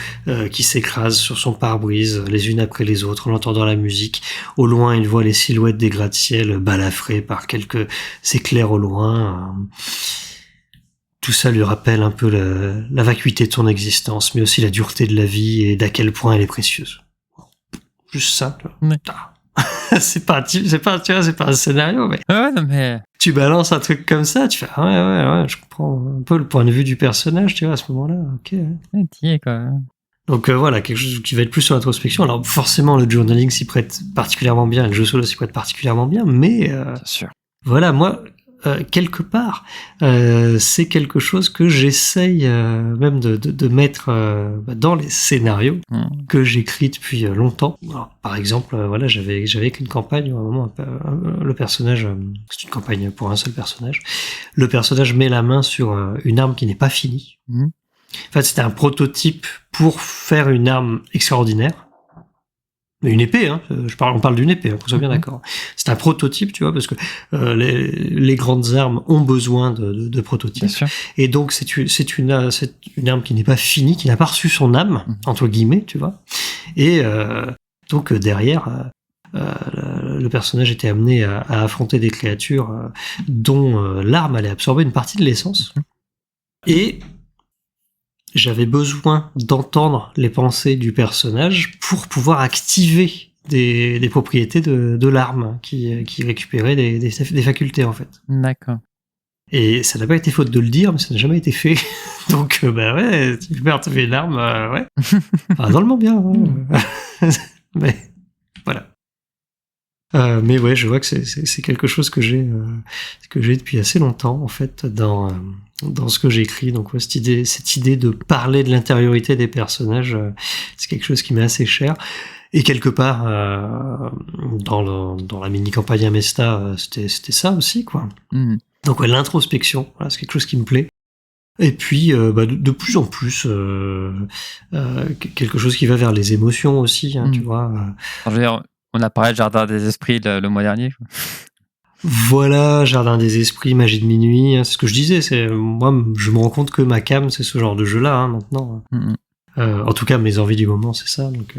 qui s'écrasent sur son pare-brise, les unes après les autres, en entendant la musique. Au loin, il voit les silhouettes des gratte-ciel balafrées par quelques éclairs au loin. Tout ça lui rappelle un peu la vacuité de son existence, mais aussi la dureté de la vie et d'à quel point elle est précieuse. Juste ça, tu vois. Ouais. c'est pas un scénario, mais Ouais, non, mais tu balances un truc comme ça, tu fais ouais, je comprends un peu le point de vue du personnage, tu vois, à ce moment-là, ok. t'y es, quoi. Donc voilà, quelque chose qui va être plus sur l'introspection. Alors forcément, le journaling s'y prête particulièrement bien, le jeu solo s'y prête particulièrement bien, mais Bien sûr. voilà, moi, quelque part, c'est quelque chose que j'essaye même de mettre dans les scénarios que j'écris depuis longtemps. Alors, par exemple, voilà, j'avais écrit une campagne où à un moment, le personnage, c'est une campagne pour un seul personnage, le personnage met la main sur une arme qui n'est pas finie. Mhm. En fait, c'était un prototype pour faire une arme extraordinaire. Mais une épée, hein. On parle d'une épée, hein, qu'on soit bien d'accord. C'est un prototype, tu vois, parce que les grandes armes ont besoin de prototypes. Bien sûr. Et donc, c'est une arme qui n'est pas finie, qui n'a pas reçu son âme, entre guillemets, tu vois. Et donc, derrière, le personnage était amené à affronter des créatures dont l'arme allait absorber une partie de l'essence. Et j'avais besoin d'entendre les pensées du personnage pour pouvoir activer des propriétés de l'arme qui récupérait des facultés, en fait. D'accord. Et ça n'a pas été faute de le dire, mais ça n'a jamais été fait. Donc, ouais, tu peux retrouver une arme, ouais. Enfin, drôlement bien. Ouais. Mais, voilà. Mais ouais, je vois que c'est quelque chose que j'ai depuis assez longtemps, en fait, dans ce que j'écris. Donc ouais, cette idée de parler de l'intériorité des personnages, c'est quelque chose qui m'est assez cher. Et quelque part, dans la mini-campagne Amesta, c'était ça aussi, quoi. Mhm. Donc ouais, l'introspection, voilà, c'est quelque chose qui me plaît. Et puis, de plus en plus, quelque chose qui va vers les émotions aussi, hein, tu vois. Je veux dire, on a parlé de Jardin des Esprits le mois dernier. Voilà, Jardin des Esprits, Magie de minuit, hein, c'est ce que je disais. Moi, je me rends compte que ma cam, c'est ce genre de jeu-là, hein, maintenant. En tout cas, mes envies du moment, c'est ça. Donc,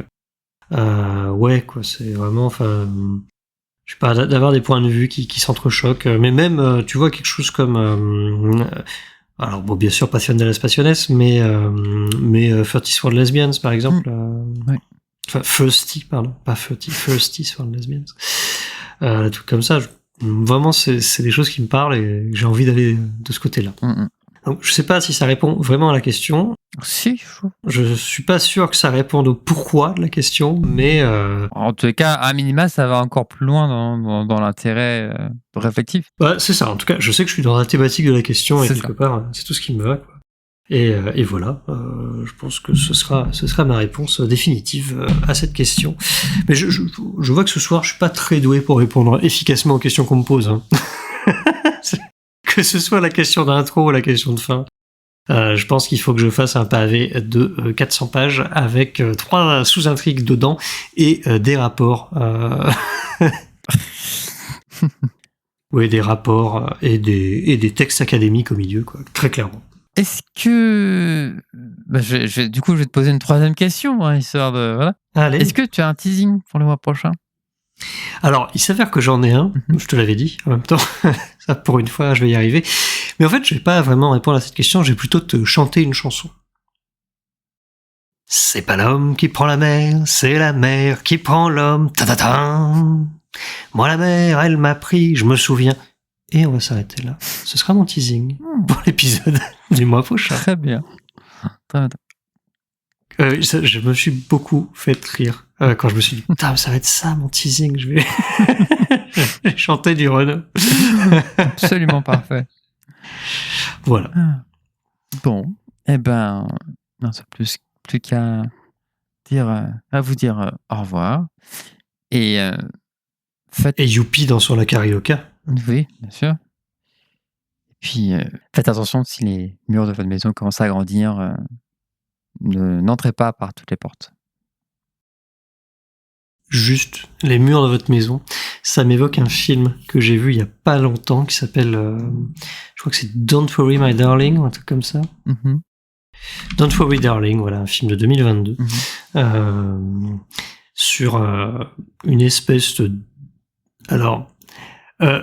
ouais, quoi, c'est vraiment, enfin, je sais pas, d'avoir des points de vue qui s'entrechoquent, mais même, tu vois, quelque chose comme, alors bon, bien sûr, Passion de las Passiones, mais 30 Sword Lesbians, par exemple. Ouais. Enfin, Thirsty, pardon, pas 30, Thirsty Sword Lesbians. Tout comme ça. Vraiment, c'est des choses qui me parlent et j'ai envie d'aller de ce côté-là. Donc, je sais pas si ça répond vraiment à la question. Si, Je suis pas sûr que ça réponde au pourquoi de la question, mais en tous les cas, à minima, ça va encore plus loin dans l'intérêt réflectif. bah, c'est ça. En tout cas, je sais que je suis dans la thématique de la question et C'est quelque ça. part, c'est tout ce qui me va, quoi. Et voilà, je pense que ce sera ma réponse définitive à cette question. Mais je vois que ce soir, je suis pas très doué pour répondre efficacement aux questions qu'on me pose, hein. Que ce soit la question d'intro ou la question de fin. Je pense qu'il faut que je fasse un pavé de 400 pages avec 3 sous-intrigues dedans et des rapports. Oui, des rapports et des textes académiques au milieu, quoi, très clairement. Est-ce que... Bah, du coup, je vais te poser une troisième question, hein, histoire de... Voilà. Allez. Est-ce que tu as un teasing pour le mois prochain? Alors, il s'avère que j'en ai un, je te l'avais dit en même temps, ça pour une fois je vais y arriver, mais en fait je vais pas vraiment répondre à cette question, je vais plutôt te chanter une chanson. C'est pas l'homme qui prend la mer, c'est la mer qui prend l'homme, ta-ta-ta. Moi la mer, elle m'a pris, je me souviens. Et on va s'arrêter là. Ce sera mon teasing pour l'épisode du mois prochain. Très bien. Très bien. Je me suis beaucoup fait rire quand je me suis dit, putain, ça va être ça mon teasing, je vais chanter du Renaud. Absolument parfait. Voilà. Bon, eh ben, non, c'est plus qu'à vous dire au revoir. Et faites... Et youpi dans Sur la Carioca. Oui, bien sûr. Et Puis, faites attention si les murs de votre maison commencent à grandir. N'entrez pas par toutes les portes. Juste les murs de votre maison, ça m'évoque un film que j'ai vu il y a pas longtemps qui s'appelle, je crois que c'est Don't Worry My Darling, ou un truc comme ça. Mhm. Don't Worry Darling, voilà, un film de 2022 Mhm. sur une espèce de, alors,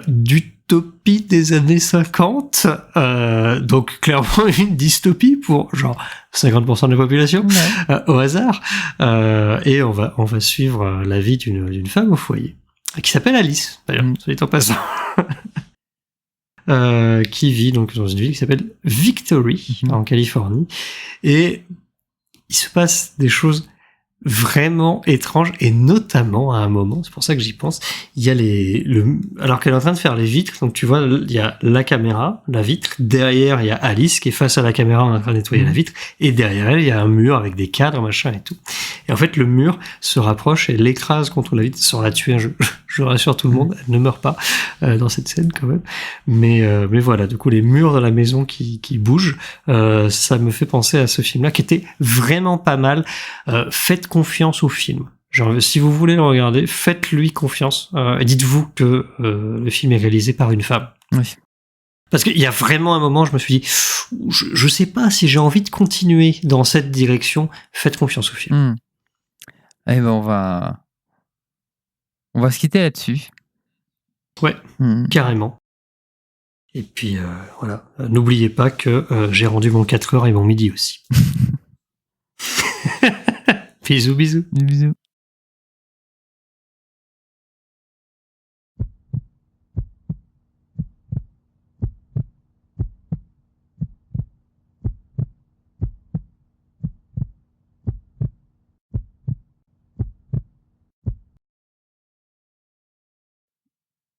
d'utopie des années 50, donc clairement une dystopie pour genre 50% de la population, au hasard, et on va suivre la vie d'une femme au foyer, qui s'appelle Alice, d'ailleurs, soit dit en passant, qui vit donc dans une ville qui s'appelle Victory, en Californie, et il se passe des choses vraiment étrange, et notamment à un moment, c'est pour ça que j'y pense, il y a alors qu'elle est en train de faire les vitres, donc tu vois, il y a la caméra, la vitre, derrière il y a Alice qui est face à la caméra en train de nettoyer la vitre, et derrière elle il y a un mur avec des cadres, machin et tout. Et en fait le mur se rapproche et l'écrase contre la vitre sans la tuer, je rassure tout le monde, elle ne meurt pas dans cette scène quand même, mais voilà, du coup les murs de la maison qui bougent, ça me fait penser à ce film-là qui était vraiment pas mal. Faites confiance au film. Genre, si vous voulez le regarder, faites-lui confiance et dites-vous que le film est réalisé par une femme. Oui. Parce qu'il y a vraiment un moment, je me suis dit, je sais pas si j'ai envie de continuer dans cette direction. Faites confiance au film. Eh ben, on va se quitter là-dessus. Ouais, carrément. Et puis, voilà. N'oubliez pas que j'ai rendu mon 4h et mon midi aussi. Bisous, bisous. Bisous.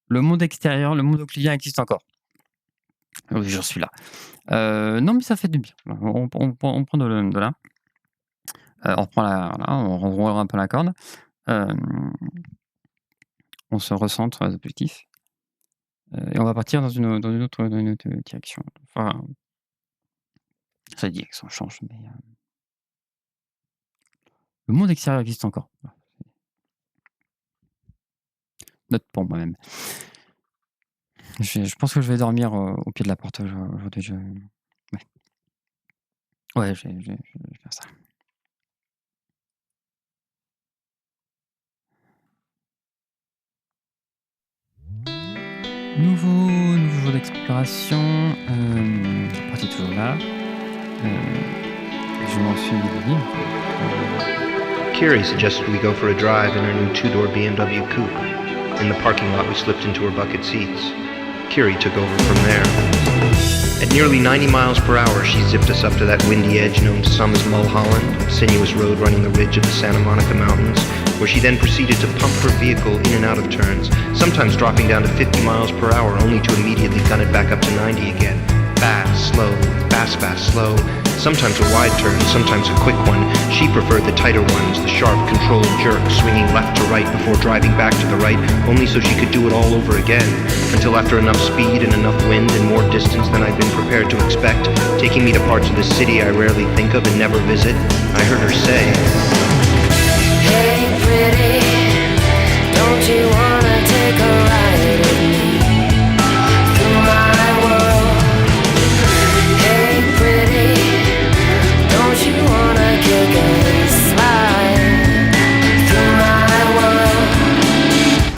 Le monde extérieur, le monde euclidien existe encore. Oui, j'en suis là. Non, mais ça fait du bien. On prend de là. On reprend on roule un peu la corde. On se recentre sur les objectifs. Et on va partir dans une autre direction. Enfin, sa direction change, mais le monde extérieur existe encore. Note pour moi-même. Je pense que je vais dormir au pied de la porte aujourd'hui. Ouais, je vais faire ça. Nouveau jour d'exploration. Parti toujours là. Je m'en suis dit. Kiri suggested we go for a drive in her new two-door BMW coupe. In the parking lot, we slipped into her bucket seats. Kiri took over from there. At nearly 90 miles per hour, she zipped us up to that windy edge known to some as Mulholland, a sinuous road running the ridge of the Santa Monica Mountains, where she then proceeded to pump her vehicle in and out of turns, sometimes dropping down to 50 miles per hour only to immediately gun it back up to 90 again. Fast, slow, fast, fast, slow. Sometimes a wide turn, sometimes a quick one. She preferred the tighter ones, the sharp, controlled jerk, swinging left to right before driving back to the right, only so she could do it all over again, until after enough speed and enough wind and more distance than I'd been prepared to expect, taking me to parts of the city I rarely think of and never visit, I heard her say, "Hey pretty, don't you wanna take a ride with me through my world? Hey pretty, don't you wanna kick and slide through my world?"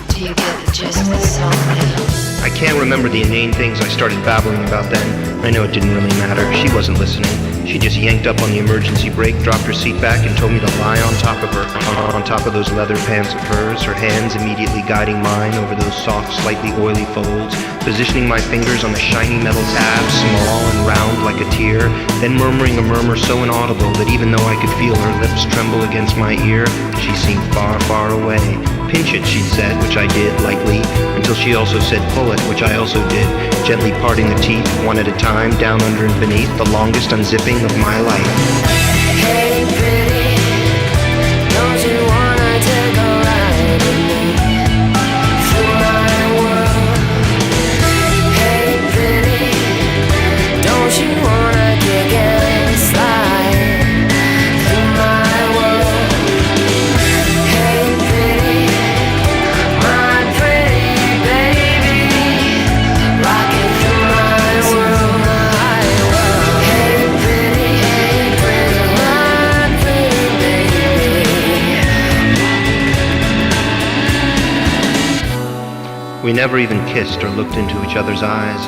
Do you get the gist of the song now? I can't remember the inane things I started babbling about then. I know it didn't really matter. She wasn't listening. She just yanked up on the emergency brake, dropped her seat back, and told me to lie on top of her, on top of those leather pants of hers, her hands immediately guiding mine over those soft, slightly oily folds, positioning my fingers on the shiny metal tabs, small and round like a tear, then murmuring a murmur so inaudible that even though I could feel her lips tremble against my ear, she seemed far, far away. Pinch it, she'd said, which I did, lightly, until she also said pull it, which I also did, gently parting the teeth, one at a time, down under and beneath, the longest unzipping of my life. Hey pretty, don't you wanna take a ride with me through my world? Hey pretty, We never even kissed or looked into each other's eyes.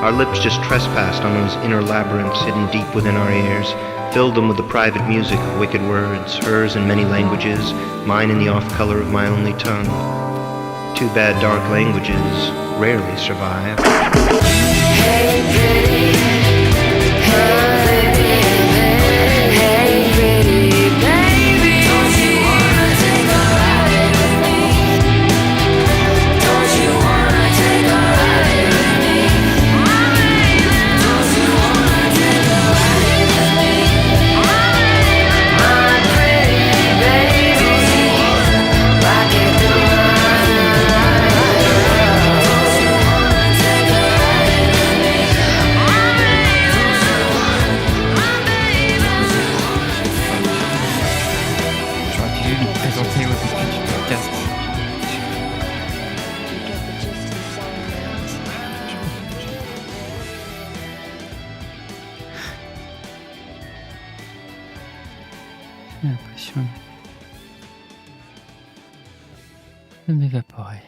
Our lips just trespassed on those inner labyrinths hidden deep within our ears, filled them with the private music of wicked words, hers in many languages, mine in the off color of my only tongue. Too bad dark languages rarely survive. Hey pretty, hey pretty baby, don't you wanna take a ride with me? Don't you wanna take a ride with me? My baby, don't you wanna take a ride with me? My pretty baby, don't you wanna rock it through my life? Don't you wanna take a ride with me? My baby, my baby, J'aurais pu lui présenter au début du podcast. J'ai l'impression de m'évaporer.